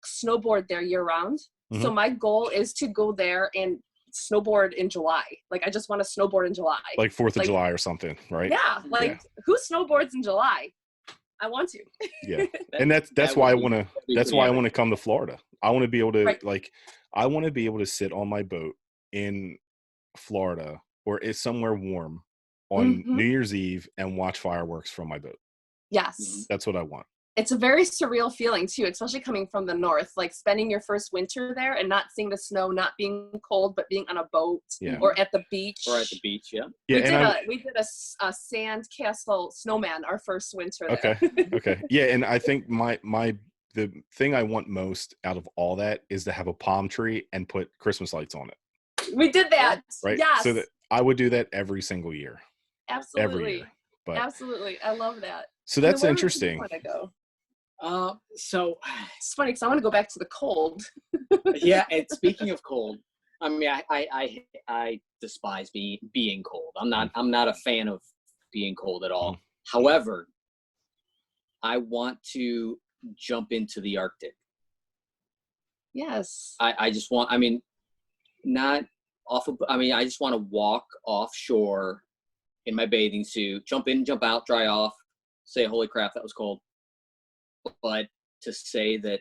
snowboard there year round. So my goal is to go there and snowboard in July. Like, I just want to snowboard in July. Like 4th of July or something, right? Yeah. Who snowboards in July? I want to. Yeah. And that's why I want to come to Florida. I want to be able to I want to be able to sit on my boat in Florida or is somewhere warm on New Year's Eve and watch fireworks from my boat. Yes. That's what I want. It's a very surreal feeling too, especially coming from the north, like spending your first winter there and not seeing the snow, not being cold, but being on a boat or at the beach. Or at the beach, yeah. We did a sand castle snowman our first winter there. Okay. Yeah, and I think the thing I want most out of all that is to have a palm tree and put Christmas lights on it. We did that. Right? Yes. So that I would do that every single year. Absolutely. Every year. But absolutely. I love that. So that's interesting. Where do you want to go? So it's funny because I want to go back to the cold. Yeah, and speaking of cold, I mean, I despise being cold. I'm not a fan of being cold at all. However, I want to jump into the Arctic. Yes. I just want. I mean, not off of. I mean, I just want to walk offshore in my bathing suit, jump in, jump out, dry off, say, "Holy crap, that was cold." But to say that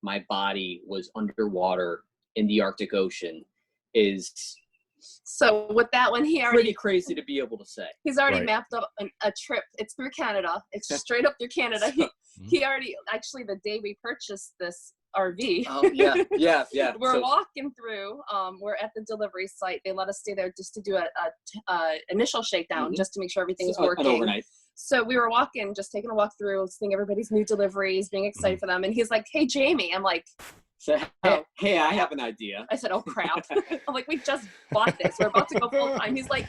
my body was underwater in the Arctic Ocean is so with that one, pretty crazy to be able to say. He's already mapped up a trip. It's through Canada. It's straight up through Canada. He already, actually, the day we purchased this RV. Oh, yeah. We're walking through. We're at the delivery site. They let us stay there just to do a initial shakedown, just to make sure everything was working. An overnight. So we were walking, just taking a walk through, seeing everybody's new deliveries, being excited for them. And he's like, "Hey, Jamie." I'm like, hey, I have an idea. I said, "Oh, crap." I'm like, "We just bought this. We're about to go full time." He's like,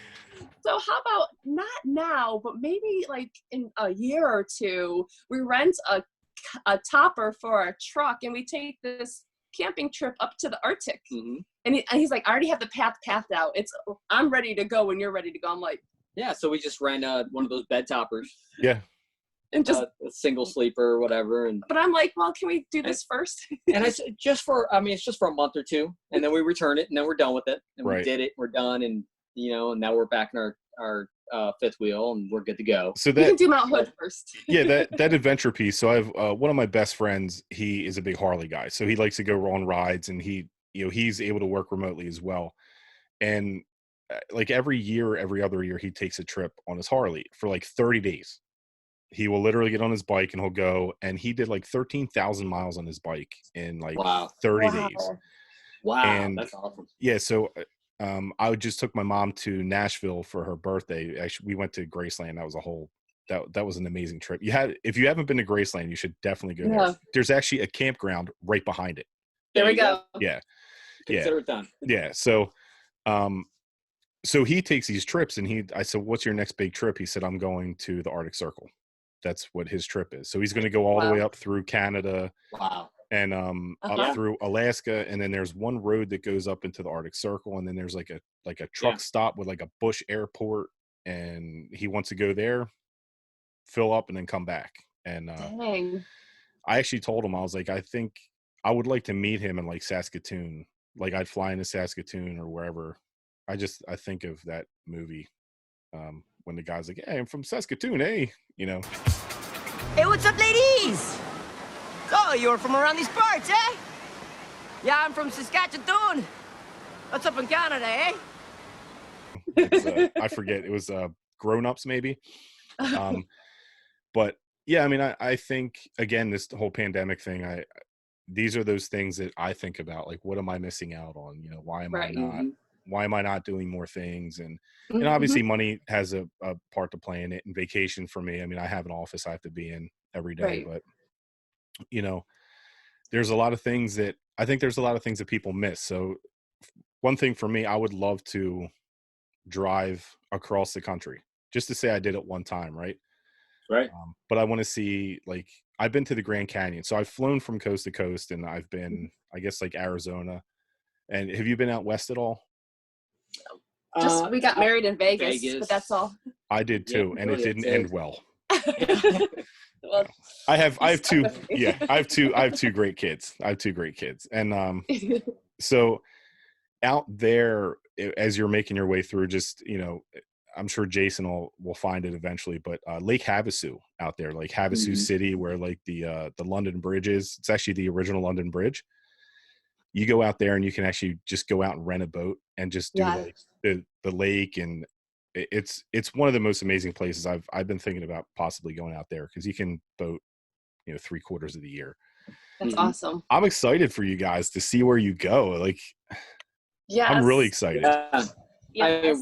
"So how about not now, but maybe like in a year or two, we rent a topper for our truck and we take this camping trip up to the Arctic." And he's like, "I already have the path out. I'm ready to go when you're ready to go." I'm like, yeah, so we just rent one of those bed toppers. Yeah. And just a single sleeper or whatever. But I'm like, well, can we do this first? And it's just for a month or two, and then we return it, and then we're done with it. And we did it, we're done, and and now we're back in our fifth wheel, and we're good to go. So we can do Mount Hood first. Yeah, that adventure piece. So I have one of my best friends. He is a big Harley guy, so he likes to go on rides, and he's able to work remotely as well. And like every other year, he takes a trip on his Harley for like 30 days. He will literally get on his bike and he'll go, and he did like 13,000 miles on his bike in like 30 days. Wow. And that's awesome. Yeah. So, I just took my mom to Nashville for her birthday. Actually, we went to Graceland. That was that was an amazing trip. If you haven't been to Graceland, you should definitely go there. There's actually a campground right behind it. There we go. Yeah. Consider it done. Yeah. So he takes these trips, and I said, "What's your next big trip?" He said, "I'm going to the Arctic Circle." That's what his trip is. So he's going to go all the way up through Canada. Wow. And up through Alaska, and then there's one road that goes up into the Arctic Circle, and then there's like a truck stop with like a Bush airport, and he wants to go there, fill up, and then come back. And Dang. I actually told him, I was like, I think I would like to meet him in like Saskatoon. Like I'd fly into Saskatoon or wherever. I think of that movie when the guy's like, "Hey, I'm from Saskatoon, hey," Hey, what's up, ladies? Oh, you're from around these parts, eh? Yeah, I'm from Saskatchewan. What's up in Canada, eh? I forget. It was Grown Ups, maybe. But yeah, I mean, I think again, this whole pandemic thing, these are those things that I think about. Like, what am I missing out on? Why am I not? Why am I not doing more things? And obviously money has a part to play in it, and vacation for me. I mean, I have an office I have to be in every day, but there's a lot of things that people miss. So one thing for me, I would love to drive across the country just to say I did it one time. Right. But I want to see, like, I've been to the Grand Canyon. So I've flown from coast to coast, and I've been, I guess, like Arizona. And have you been out west at all? Just we got married in Vegas, but that's all. I did too, and it didn't end well. Well, I have two. Yeah, I have two great kids. And so out there, as you're making your way through, just I'm sure Jason will find it eventually. But Lake Havasu out there, like Havasu City, where like the London Bridge is. It's actually the original London Bridge. you go out there and you can actually just go out and rent a boat and just do like the lake, and it's one of the most amazing places. I've been thinking about possibly going out there because you can boat, 3/4 of the year. That's awesome. I'm excited for you guys to see where you go. Like, yes, I'm really excited. Yeah. Yes.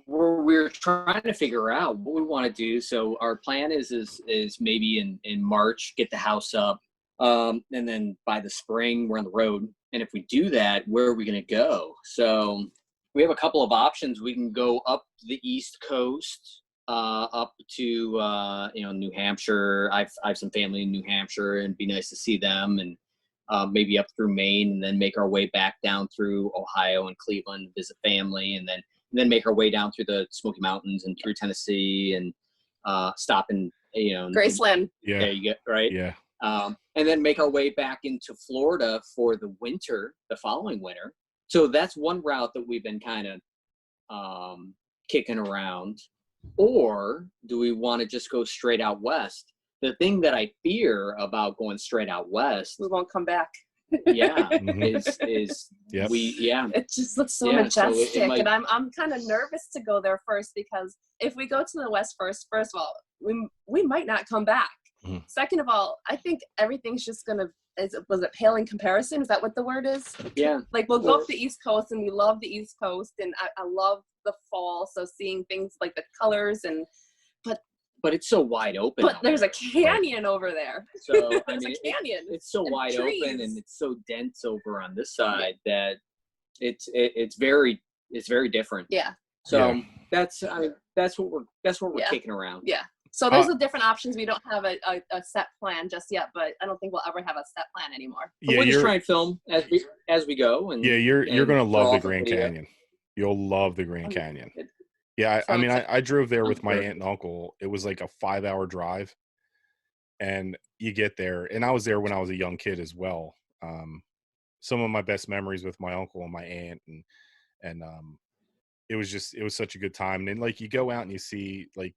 We're trying to figure out what we want to do. So our plan is maybe in March, get the house up. And then by the spring we're on the road. And if we do that, where are we going to go? So we have a couple of options. We can go up the East Coast, up to, New Hampshire. I've some family in New Hampshire, and it'd be nice to see them, and maybe up through Maine, and then make our way back down through Ohio and Cleveland, visit family, and then make our way down through the Smoky Mountains and through Tennessee, and stop in, Graceland. Yeah. There you go. Right. Yeah. And then make our way back into Florida for the winter, the following winter. So that's one route that we've been kind of kicking around. Or do we want to just go straight out west? The thing that I fear about going straight out west, We won't come back. yeah, Mhm. is Yep. It just looks so Yeah, so majestic, it might- and I'm kind of nervous to go there first, because if we go to the west first of all, we might not come back. Mhm. Second of all, I think everything's just was it pale in comparison? Is that what the word is? Yeah. Like, we'll go up the East Coast, and we love the East Coast, and I love the fall, so seeing things like the colors, But it's so wide open. but out there's there. a canyon over there. So I There's mean, a canyon. it's so and wide trees. open, and it's so dense over on this side that it's very different. Yeah. So that's what we're Yeah. kicking around. Yeah. So there's the different options. We don't have a set plan just yet, but I don't think we'll ever have a set plan anymore. But Yeah, we'll just try and film as we go. And you're gonna and love throw the off a Grand video. Canyon. You'll love the Grand Canyon. It- Yeah, I mean, Sounds I drove there with my sure. aunt and uncle. It was like a 5-hour drive, and you get there, and I was there when I was a young kid as well. Some of my best memories with my uncle and my aunt, and it was such a good time. And then, like, you go out and you see, like,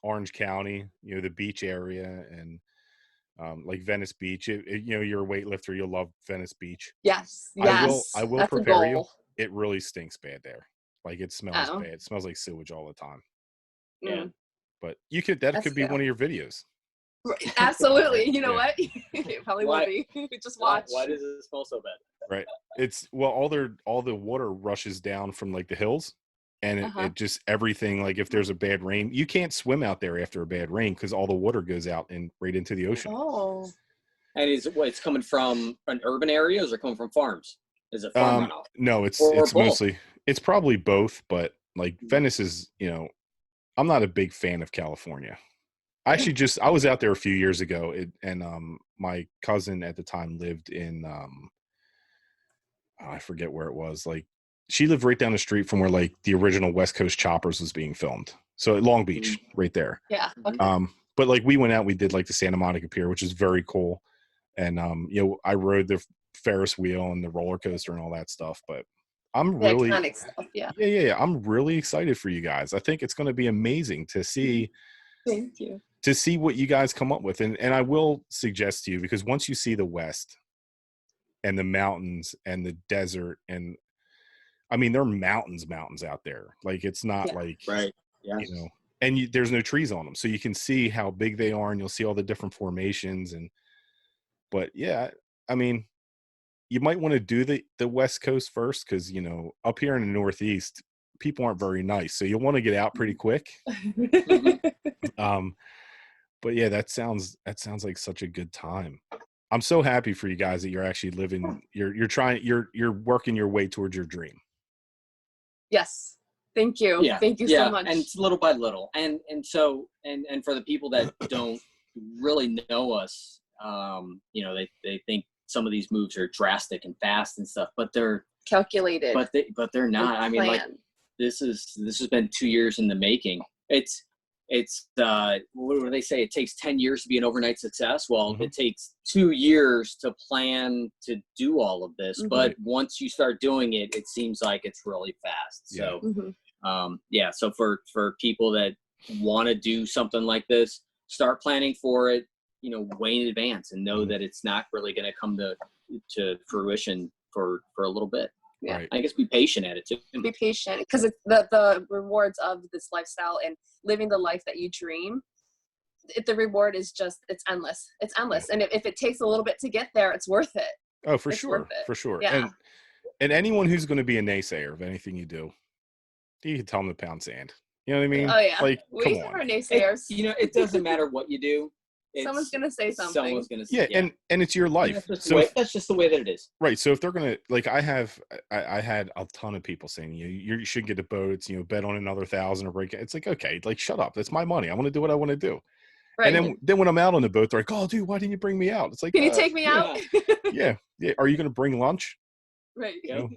Orange County, the beach area, and like Venice Beach. You're a weightlifter, you'll love Venice Beach. Yes. I will That's a prepare you. goal. It really stinks bad there. Like, it smells Oh. bad. It smells like sewage all the time. Yeah. Mm. But that That's could be fair. one of your videos. Right. Absolutely. You know Yeah. what? It probably Why- will be. Just watch. Why does it smell so bad? Right. It's all the water rushes down from, like, the hills, and it just everything, like, if there's a bad rain, you can't swim out there after a bad rain because all the water goes out and right into the ocean. Oh. And it's coming from an urban area, or is it coming from farms? Is it farm runoff? No, it's Or both? mostly, it's probably both, but, like, Venice is, I'm not a big fan of California. Actually, I was out there a few years ago, and my cousin at the time lived in I forget where it was. Like, she lived right down the street from where, like, the original West Coast Choppers was being filmed. So at Long Beach, right there. Yeah. Okay. But, like, we went out, we did, like, the Santa Monica Pier, which is very cool. And I rode the Ferris wheel and the roller coaster and all that stuff. But I'm The really iconic stuff. Yeah. yeah. I'm really excited for you guys. I think it's going to be amazing to see Thank you. what you guys come up with. And I will suggest to you, because once you see the West and the mountains and the desert, and I mean, there are mountains out there. Like, it's not like, Right. Yeah. and there's no trees on them. So you can see how big they are, and you'll see all the different formations. But yeah, I mean, you might want to do the West Coast first, because, up here in the Northeast, people aren't very nice. So you'll want to get out pretty quick. But yeah, that sounds like such a good time. I'm so happy for you guys that you're actually living, you're working your way towards your dream. Yes. Thank you. Yeah. Thank you Yeah. so much. And it's little by little. And so for the people that don't really know us, they think some of these moves are drastic and fast and stuff, but they're Calculated. but they're not. I mean, like, Planned. this has been 2 years in the making. It's what do they say? It takes 10 years to be an overnight success. Well, It takes 2 years to plan to do all of this. But once you start doing it, it seems like it's really fast. So, so for people that want to do something like this, start planning for it, way in advance and know that it's not really going to come to fruition for a little bit. Yeah. Right. I guess be patient at it too. Be patient, because it's the rewards of this lifestyle and living the life that you dream. The reward is just, it's endless. It's endless. And if it takes a little bit to get there, it's worth it. Oh, for It's sure. worth it. For sure. Yeah. And anyone who's going to be a naysayer of anything you do, you can tell them to pound sand. You know what I mean? Oh yeah. Like, We come on. are naysayers. It doesn't matter what you do. Someone's gonna say something. Someone's gonna say, Yeah, and it's your life. That's just the way that it is. Right. So if they're gonna, like, I had a ton of people saying you should get a boat. It's, bet on another 1,000 or break it. It's like, okay, like, shut up. That's my money. I want to do what I want to do. Right. And then when I'm out on the boat, they're like, oh, dude, why didn't you bring me out? It's like, can you take me out? Yeah. Are you gonna bring lunch? Right. You know?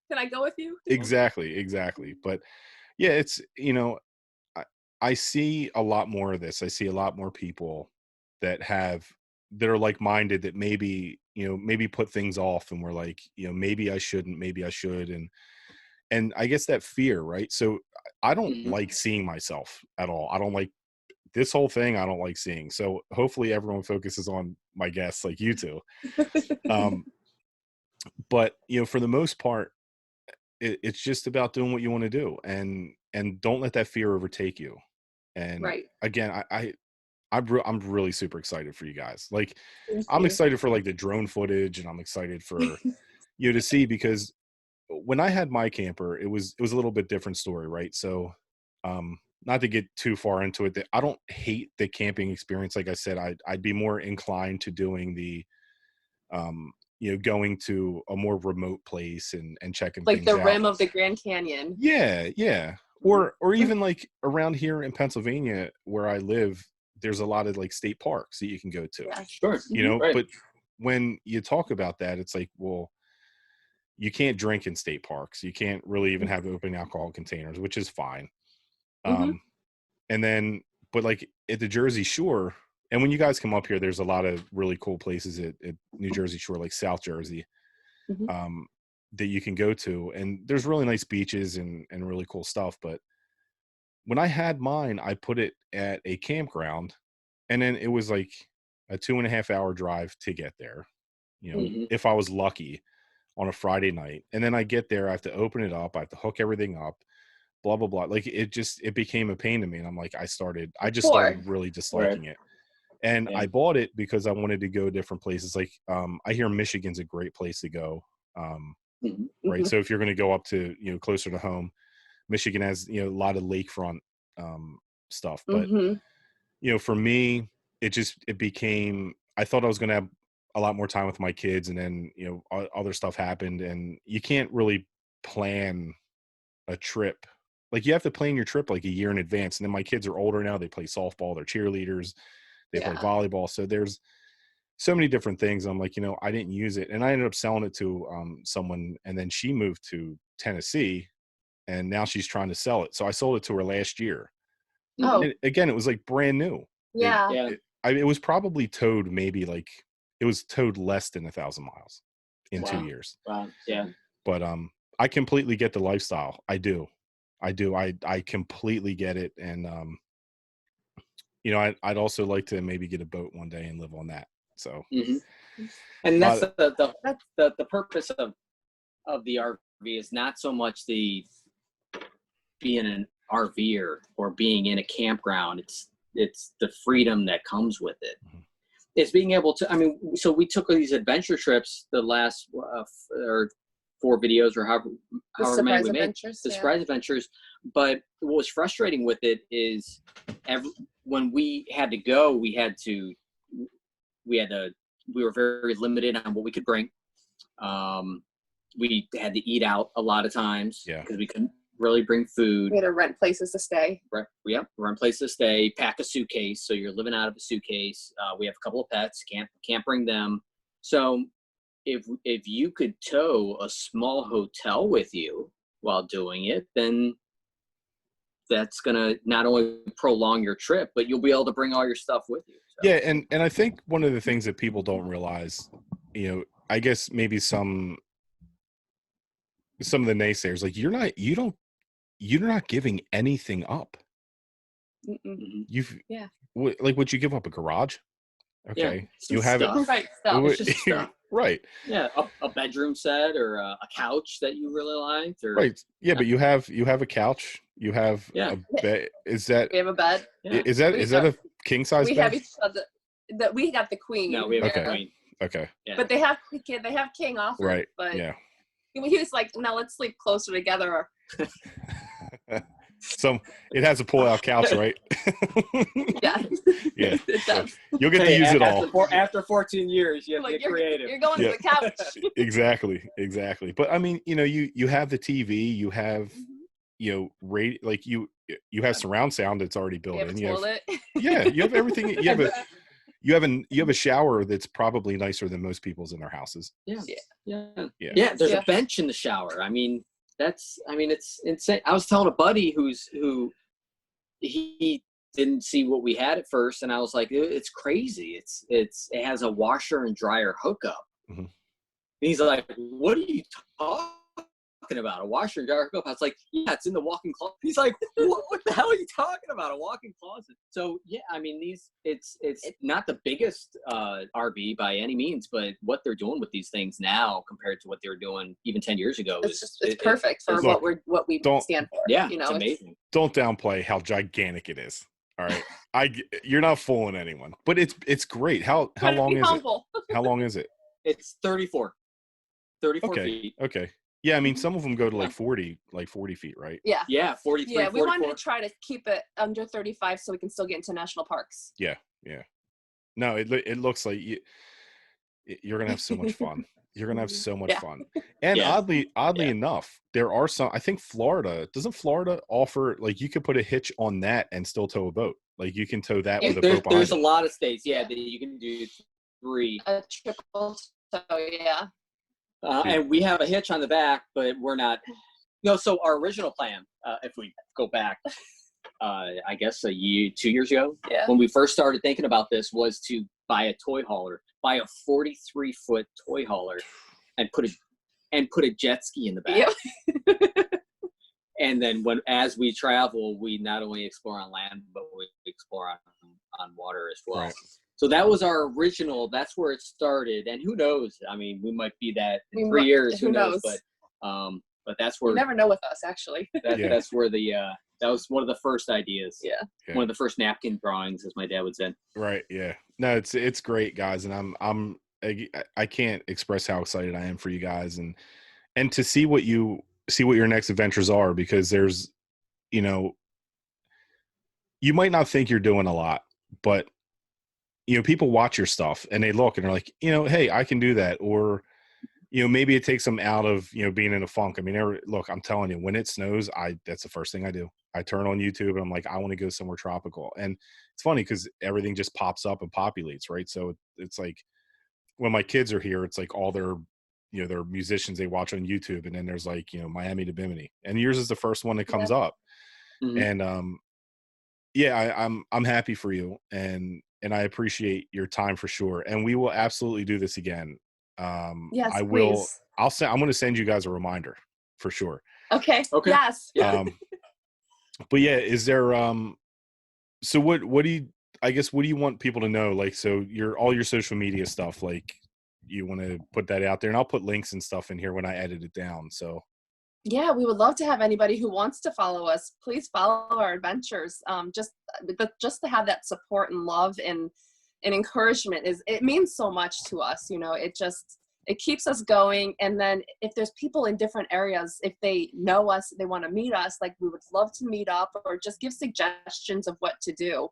Can I go with you? Exactly. But yeah, it's, I see a lot more of this. I see a lot more people that are like-minded, that maybe put things off, and we're like, maybe I shouldn't, maybe I should. And I guess that fear, right? So I don't like seeing myself at all. I don't like this whole thing. I don't like seeing. So hopefully everyone focuses on my guests like you two. But for the most part, it's just about doing what you want to do, and don't let that fear overtake you. And right. Again, I'm really super excited for you guys. Like, I'm excited for like the drone footage, and I'm excited for to see, because when I had my camper, it was a little bit different story, right? So, not to get too far into it, that I don't hate the camping experience. Like I said, I'd be more inclined to doing the, going to a more remote place and checking like things the out. rim of the Grand Canyon. Yeah. Or even like around here in Pennsylvania where I live, there's a lot of like state parks that you can go to. Yeah. Sure. Right. But when you talk about that, it's like, well, you can't drink in state parks. You can't really even have open alcohol containers, which is fine. And then, but like at the Jersey Shore, and when you guys come up here, there's a lot of really cool places at New Jersey Shore, like South Jersey, that you can go to. And there's really nice beaches and really cool stuff. But when I had mine, I put it at a campground, and then it was like a 2.5 hour drive to get there, if I was lucky, on a Friday night. And then I get there, I have to open it up, I have to hook everything up, blah, blah, blah. Like, it became a pain to me. And I'm like, I just started really disliking it. And I bought it because I wanted to go different places. Like, I hear Michigan's a great place to go. Right. So if you're going to go up to, closer to home, Michigan has, a lot of lakefront stuff. But, for me, it became, I thought I was going to have a lot more time with my kids. And then, other stuff happened, and you can't really plan a trip. Like, you have to plan your trip like a year in advance. And then my kids are older now. They play softball, they're cheerleaders, they play volleyball. So there's so many different things. I'm like, I didn't use it. And I ended up selling it to someone, and then she moved to Tennessee, and now she's trying to sell it. So I sold it to her last year. Oh. And again, it was like brand new. Yeah. It was probably towed it was towed less than 1,000 miles in 2 years. Wow. Yeah. But I completely get the lifestyle. I do. I completely get it. And I'd also like to maybe get a boat one day and live on that. So, and that's the purpose of the RV, is not so much the being an RVer or being in a campground. It's the freedom that comes with it. It's being able to, so we took these adventure trips, the last or 4 videos or however many we made, the surprise adventures. But what was frustrating with it is when we had to go, we were very limited on what we could bring. We had to eat out a lot of times because we couldn't really bring food. We had to rent places to stay. Right. Yep. Rent places to stay, pack a suitcase. So you're living out of a suitcase. We have a couple of pets, can't bring them. So if you could tow a small hotel with you while doing it, then that's going to not only prolong your trip, but you'll be able to bring all your stuff with you. So. Yeah. And I think one of the things that people don't realize, I guess maybe some of the naysayers, like, you're not giving anything up. Like, would you give up a garage? Okay. Some You have it. stuff. Right. So It's just stuff. Right. Yeah, a bedroom set or a couch that you really liked, or Right. Yeah, but you have a couch. You have Yeah. a bed. Is that we have a bed. yeah. is that a king size We bed? have each other. That we got the queen. No, we have Okay. a queen. Okay. Yeah. But they have king offered. Right. But Yeah. he was like, "No, let's sleep closer together." So it has a pull-out couch, right? Yeah. Yeah. It does. You'll get to use it all. After 14 years, you have to Like get creative. you're going Yeah. to the couch. Exactly. But I mean, you have the TV, you have like you have surround sound that's already built We have a in. toilet. You have everything. You have a shower that's probably nicer than most people's in their houses. Yeah. Yeah. There's Yeah. a bench in the shower. I mean, it's insane. I was telling a buddy who he didn't see what we had at first, and I was like, it's crazy. It has a washer and dryer hookup. Mhm. And he's like, what are you talking about? A washer and dryer hookup? I was like, yeah, it's in the walk-in closet. He's like, what the hell are you talking about? A walk-in closet? So yeah, I mean, it's not the biggest RV by any means, but what they're doing with these things now compared to what they were doing even 10 years ago It's perfect for Look, what we don't- stand for. yeah, You know, it's amazing. Don't downplay how gigantic it is. All right. You're not fooling anyone. But it's great. How long is it? How long is it? It's 34 Okay. feet. Okay. Yeah, I mean, Mhm. some of them go to Yeah. like 40 feet, right? Yeah. Yeah, 43, Yeah, we 44. wanted to try to keep it under 35 so we can still get into national parks. Yeah. No, it looks like you're gonna have so much fun. You're gonna have so much Yeah. fun. And Yeah. oddly Yeah. enough, there are some. I think doesn't Florida offer, like, you could put a hitch on that and still tow a boat. Like, you can tow that with a boat behind There's a it. lot of states, that you can do 3. A triple tow, yeah. And we have a hitch on the back, but we're not. So our original plan, if we go back, I guess 2 years ago, Yeah. when we first started thinking about this, was to buy a toy hauler, buy a 43-foot toy hauler, and put a jet ski in the back. Yep. And then as we travel, we not only explore on land, but we explore on water as well. Right. So that was our original. That's where it started. And who knows? I mean, we might be that in We 3 might- years. Who who knows? knows? But that's where You never know with us, actually. that's where that was one of the first ideas. Yeah. Yeah. One of the first napkin drawings, as my dad would say. Right. Yeah. No, it's great, guys, and I can't express how excited I am for you guys, and to see what your next adventures are, because there's, you might not think you're doing a lot, but people watch your stuff and they look and they're like, hey, I can do that, or maybe it takes them out of being in a funk. I mean, look, I'm telling you, when it snows, that's the first thing I do. I turn on YouTube and I'm like, I want to go somewhere tropical. And it's funny because everything just pops up and populates, right? So it's like when my kids are here, it's like all their they're musicians they watch on YouTube, and then there's like Miami to Bimini, and yours is the first one that comes up. Mhm. And I'm happy for you, and I appreciate your time for sure, and we will absolutely do this again. Yes, I will. please. I'm going to send you guys a reminder for sure. Okay. Okay. Yes. Yeah. But yeah, is there so what do you want people to know? Like, so all your social media stuff, like, you want to put that out there, and I'll put links and stuff in here when I edit it down. So Yeah, we would love to have anybody who wants to follow us. Please follow our adventures. Just to have that support and love and encouragement it means so much to us. It keeps us going. And then if there's people in different areas, if they know us, they want to meet us, like, we would love to meet up or just give suggestions of what to do.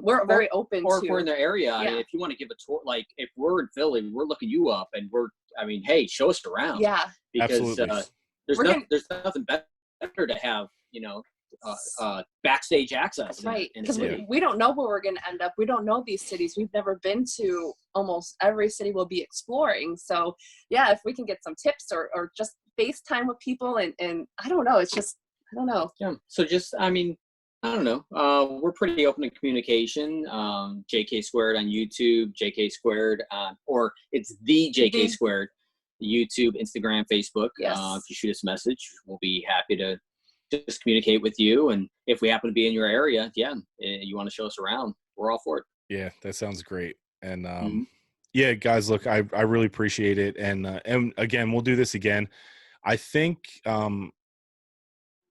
We're very open Or to. if we're in their area, I mean, if you want to give a tour, like if we're in Philly, we're looking you up, and hey, show us around. Yeah. Because absolutely. there's nothing better to have, backstage access. Right, in a because city. we don't know where we're going to end up. We don't know these cities. We've never been to almost every city we'll be exploring. So yeah, if we can get some tips or just FaceTime with people and I don't know, it's just, I don't know. Yeah. So just, I don't know. We're pretty open to communication. JK Squared on YouTube, JK Squared, or it's the JK Squared, YouTube, Instagram, Facebook. Yes. If you shoot us a message, we'll be happy to just communicate with you. And if we happen to be in your area, you want to show us around, we're all for it. Yeah, that sounds great. And Mhm. yeah, guys, look, I really appreciate it. And again, we'll do this again. I think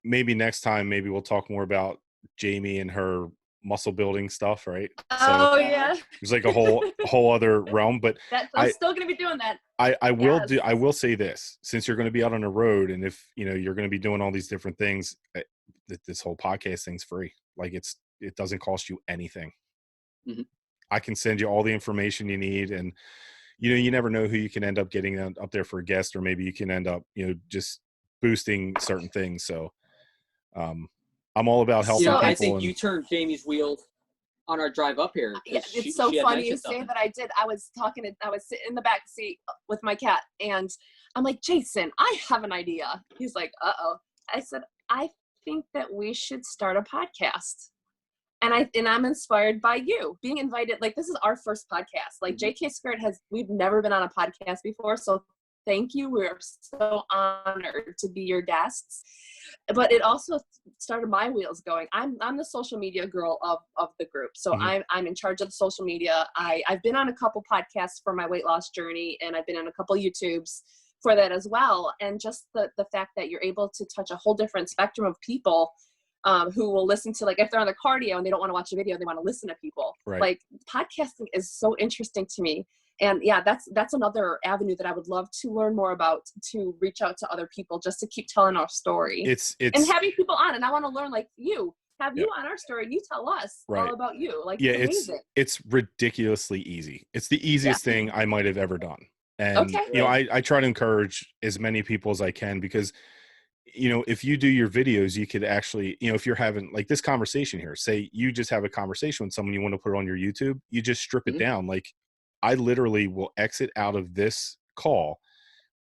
maybe next time, maybe we'll talk more about Jamie and her muscle building stuff, right? So Oh yeah, it's like a whole other realm. But I'm still gonna be doing that. I Yes. will say this, since you're going to be out on the road, and if you're going to be doing all these different things, this whole podcast thing's free. Like it doesn't cost you anything. Mhm. I can send you all the information you need, and you never know who you can end up getting up there for a guest, or maybe you can end up just boosting certain things. So I'm all about helping So- people. I think you and turned Jamie's wheel on our drive up here. 'cause Yeah, she it's so had funny you mentioned say something. that. I did. I was sitting in the back seat with my cat, and I'm like, Jason, I have an idea. He's like, uh-oh. I said, I think that we should start a podcast. And I'm inspired by you being invited. Like, this is our first podcast. Like, Mhm. JK Squared we've never been on a podcast before. So thank you. We're so honored to be your guests. But it also started my wheels going. I'm the social media girl of the group. So Mhm. I'm in charge of the social media. I've been on a couple podcasts for my weight loss journey, and I've been on a couple YouTubes for that as well. And just the fact that you're able to touch a whole different spectrum of people who will listen to, like, if they're on the cardio and they don't want to watch a video, they want to listen to people. Right. Like, podcasting is so interesting to me. And yeah, that's another avenue that I would love to learn more about, to reach out to other people just to keep telling our story It's and having people on. And I want to learn, like, have Yeah. you on our story and you tell us Right. all about you. Like, yeah, it's amazing. it's ridiculously easy. It's the easiest thing I might have ever done. And Okay. I try to encourage as many people as I can, because if you do your videos, you could actually, if you're having like this conversation here, say you just have a conversation with someone, you want to put it on your YouTube, you just strip it Mhm. down. Like, I literally will exit out of this call,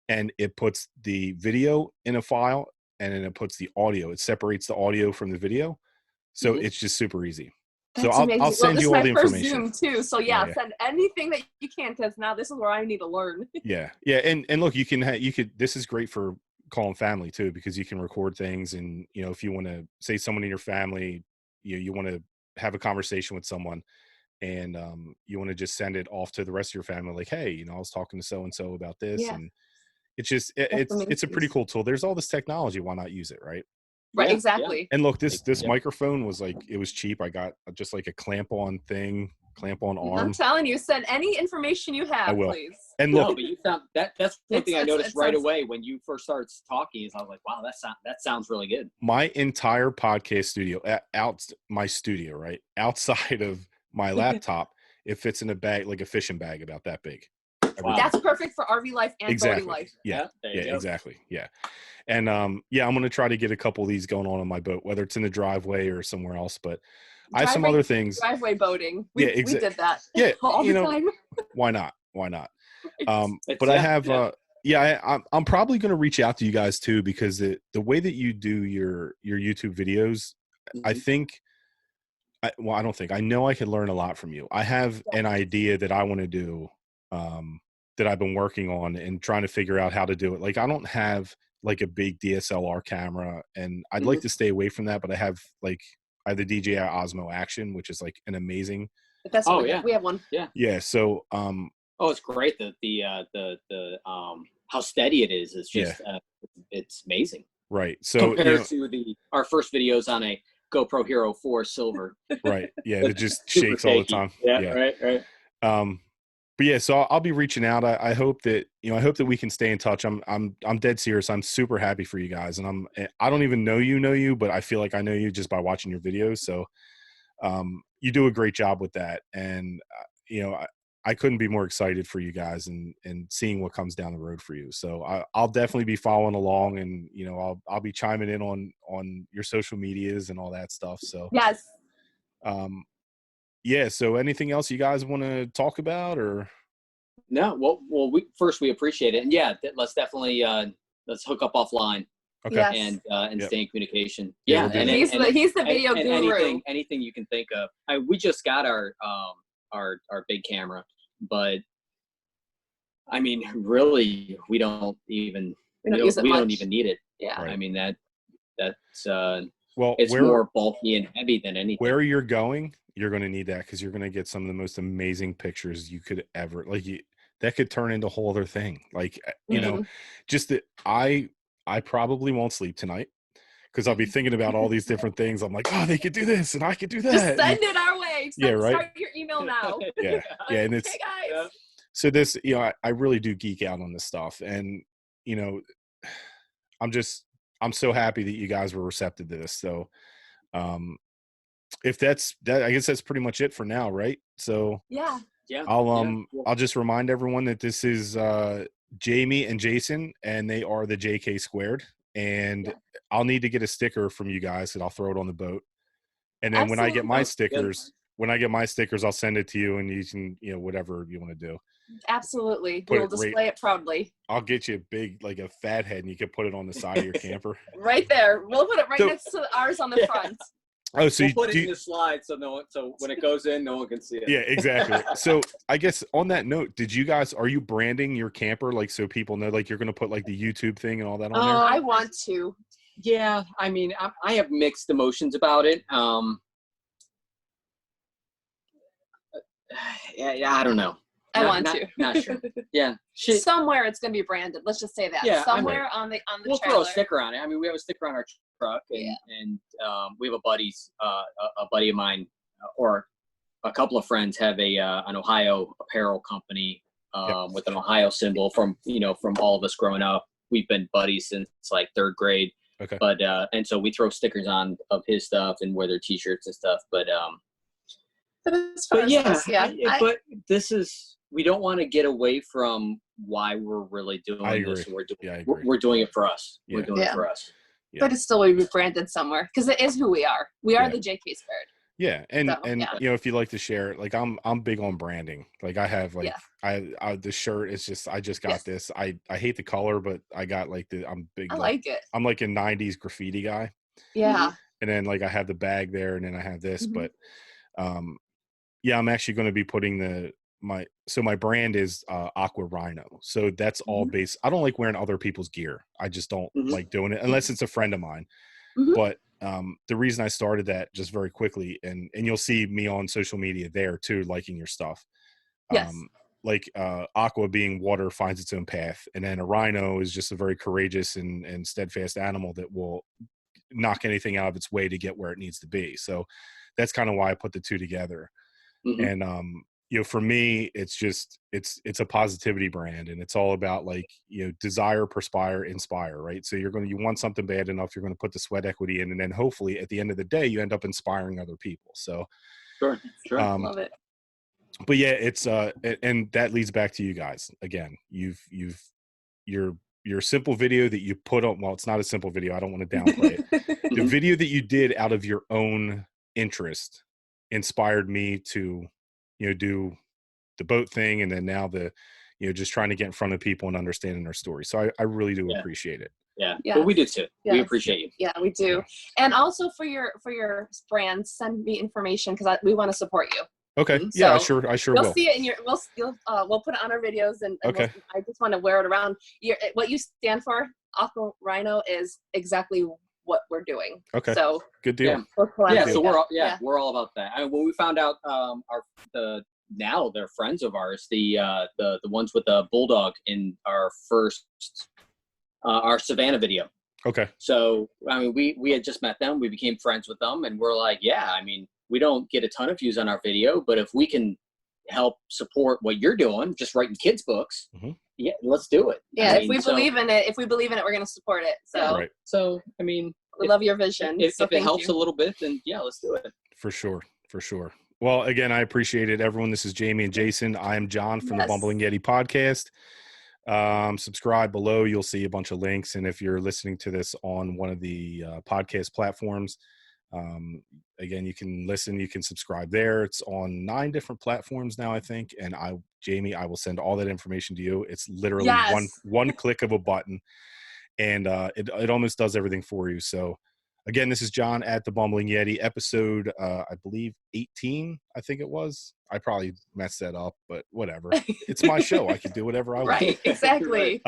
and it puts the video in a file, and then it puts the audio. It separates the audio from the video. So Mhm. it's just super easy. So That's I'll amazing. send this you is all my the first information. Zoom too. So Yeah. send anything that you can, because now this is where I need to learn. Yeah. And look, you could, this is great for calling family too, because you can record things. And, if you want to say someone in your family, you want to have a conversation with someone, and you want to just send it off to the rest of your family. Like, hey, I was talking to so-and-so about this. Yeah. And it's just, That's it's a pretty amazing. cool tool. There's all this technology. Why not use it? Right. Right. Yeah, Exactly. And look, this Yeah. microphone was like, it was cheap. I got just like a clamp on Mhm. I'm arm. telling you, send any information you have, I will. please. And No, look, but you found that's one thing I It's- noticed it right sounds- away when you first started talking. Is I was like, wow, that sounds really good. my entire podcast studio, my studio, right outside of my laptop, it fits in a bag, like a fishing bag about that big. Wow. That's perfect for RV life and boating Exactly. life. Yeah. there you Yeah, go. exactly. Yeah. And I'm going to try to get a couple of these going on my boat, whether it's in the driveway or somewhere else. But I have some other things. Driveway boating. We Yeah, did that. Yeah, all the time. Why not? It's- But I have I'm probably going to reach out to you guys too, because the way that you do your YouTube videos, I Mhm. think I don't think, I know I could learn a lot from you. I have an idea that I want to do, that I've been working on and trying to figure out how to do it. Like, I don't have like a big DSLR camera, and I'd like to stay away from that, but I have the DJI Osmo Action, which is like an amazing. That's what we have one. Yeah. So, Oh, it's great. The how steady it is. It's just it's amazing. right. So Compared to our first videos on a GoPro Hero 4 Silver. right. Yeah. It just Super shakes all the shaky. time. Yeah. Right. But yeah, so I'll be reaching out. I hope that, I hope that we can stay in touch. I'm dead serious. I'm super happy for you guys. And I don't even know you, but I feel like I know you just by watching your videos. So, you do a great job with that. And, I couldn't be more excited for you guys and seeing what comes down the road for you. So I'll definitely be following along, and, I'll be chiming in on your social medias and all that stuff. So, Yes. yeah. So anything else you guys want to talk about, or? No, well, we appreciate it. And let's definitely, let's hook up offline. Okay. Yes. And stay in communication. Yeah, Yeah. we'll do and that. He's the video and guru. anything you can think of. We just got our big camera, but I mean, really, we don't even use it we don't much. even need it. Yeah. Right. I mean that's Well, it's more bulky and heavy than anything. Where you're going, you're going to need that because you're going to get some of the most amazing pictures you could ever that could turn into a whole other thing. Like, you know, just that I probably won't sleep tonight because I'll be thinking about all these different things. I'm like, oh, they could do this and I could do that. Just send it our way. Right. Start your email now. Yeah. Yeah. And it's, hey guys. So this, you know, I really do geek out on this stuff. And, you know, I'm so happy that you guys were receptive to this. So, if that's that, I guess that's pretty much it for now, right? So yeah, I'll just remind everyone that this is Jamie and Jason, and they are the JK Squared, and I'll need to get a sticker from you guys, and I'll throw it on the boat. And then when I get my stickers, I'll send it to you, and you can, you know, whatever you want to do. Absolutely, we'll display it proudly. I'll get you a big, like a fat head, and you can put it on the side of your camper. Right there, we'll put it right next to ours on the front. Oh, so we'll put it in the slide so when it goes in, no one can see it. Yeah, exactly. So I guess on that note, are you branding your camper like so people know, like you're going to put like the YouTube thing and all that on there? I want to. Yeah, I mean, I have mixed emotions about it. Yeah, I don't know. I want to. Not sure. Yeah. Somewhere it's going to be branded. Let's just say that. Yeah, somewhere on the we'll trailer. throw a sticker on it. I mean, we have a sticker on our truck, and we have a buddy of mine, or a couple of friends have an Ohio apparel company with an Ohio symbol from all of us growing up. We've been buddies since like third grade. Okay. But and so we throw stickers on of his stuff and wear their T-shirts and stuff. But but this is, we don't want to get away from why we're really doing this. We're doing it for us. Yeah. We're doing it for us. Yeah. But it's still will be branded somewhere because it is who we are. We are the JK Squared. Yeah, and you know, if you like to share it, like I'm big on branding. Like I have like I the shirt is just, I just got this. I hate the color, but I got like I'm big. I like it. I'm like a 90s graffiti guy. Yeah. And then like I have the bag there, and then I have this, but yeah, I'm actually going to be putting my brand is Aqua Rhino. So that's all based. I don't like wearing other people's gear. I just don't like doing it unless it's a friend of mine. But the reason I started that, just very quickly, and you'll see me on social media there too, liking your stuff. Yes. Like Aqua being water finds its own path, and then a rhino is just a very courageous and steadfast animal that will knock anything out of its way to get where it needs to be. So that's kind of why I put the two together. And you know, for me, it's just it's a positivity brand, and it's all about like, you know, desire, perspire, inspire, right? So you want something bad enough, you're going to put the sweat equity in, and then hopefully at the end of the day you end up inspiring other people. So sure. Love it. But yeah, it's and that leads back to you guys again. Your simple video that you put on, well, it's not a simple video, I don't want to downplay it. The video that you did out of your own interest inspired me to, you know, do the boat thing, and then now just trying to get in front of people and understanding their story. So I really do appreciate it. Yeah. Well, we do too. Yes. We appreciate you. Yeah, we do. And also for your brand, send me information because we want to support you. Okay. Yeah, I sure you'll will. See it in we'll put it on our videos, and okay. I just want to wear it around. What you stand for, Aqua Rhino, is exactly what we're doing. Okay. So good deal. Yeah. So we're all about that. I mean, when we found out now they're friends of ours, the ones with the bulldog in our first our Savannah video. Okay. So I mean, we had just met them, we became friends with them, and we're like, I mean, we don't get a ton of views on our video, but if we can help support what you're doing, just writing kids books, let's do it. Yeah, if we believe in it, we're going to support it. So right. So I mean, we love your vision. If it helps a little bit, then let's do it. For sure. Well, again, I appreciate it, everyone. This is Jamie and Jason. I am John from the Bumbling Yeti podcast. Subscribe below. You'll see a bunch of links. And if you're listening to this on one of the podcast platforms, again, you can listen, you can subscribe there. It's on 9 different platforms now, I think. And Jamie, I will send all that information to you. It's literally one click of a button, and it almost does everything for you. So again, this is John at the Bumbling Yeti, episode, I believe 18, I think it was. I probably messed that up, but whatever. It's my show. I can do whatever I want. Right, exactly.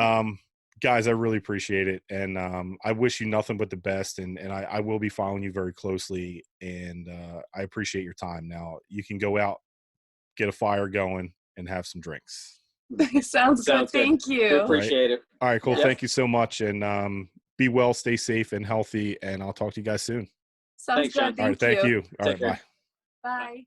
guys, I really appreciate it. And I wish you nothing but the best. And I will be following you very closely. And I appreciate your time. Now you can go out, get a fire going, and have some drinks. Sounds good. Thank We you. appreciate it. All right, cool. Yeah. Thank you so much. And be well, stay safe and healthy. And I'll talk to you guys soon. Sounds Thanks, good. John. All right. Thank you. All right. Take care. Bye. Bye.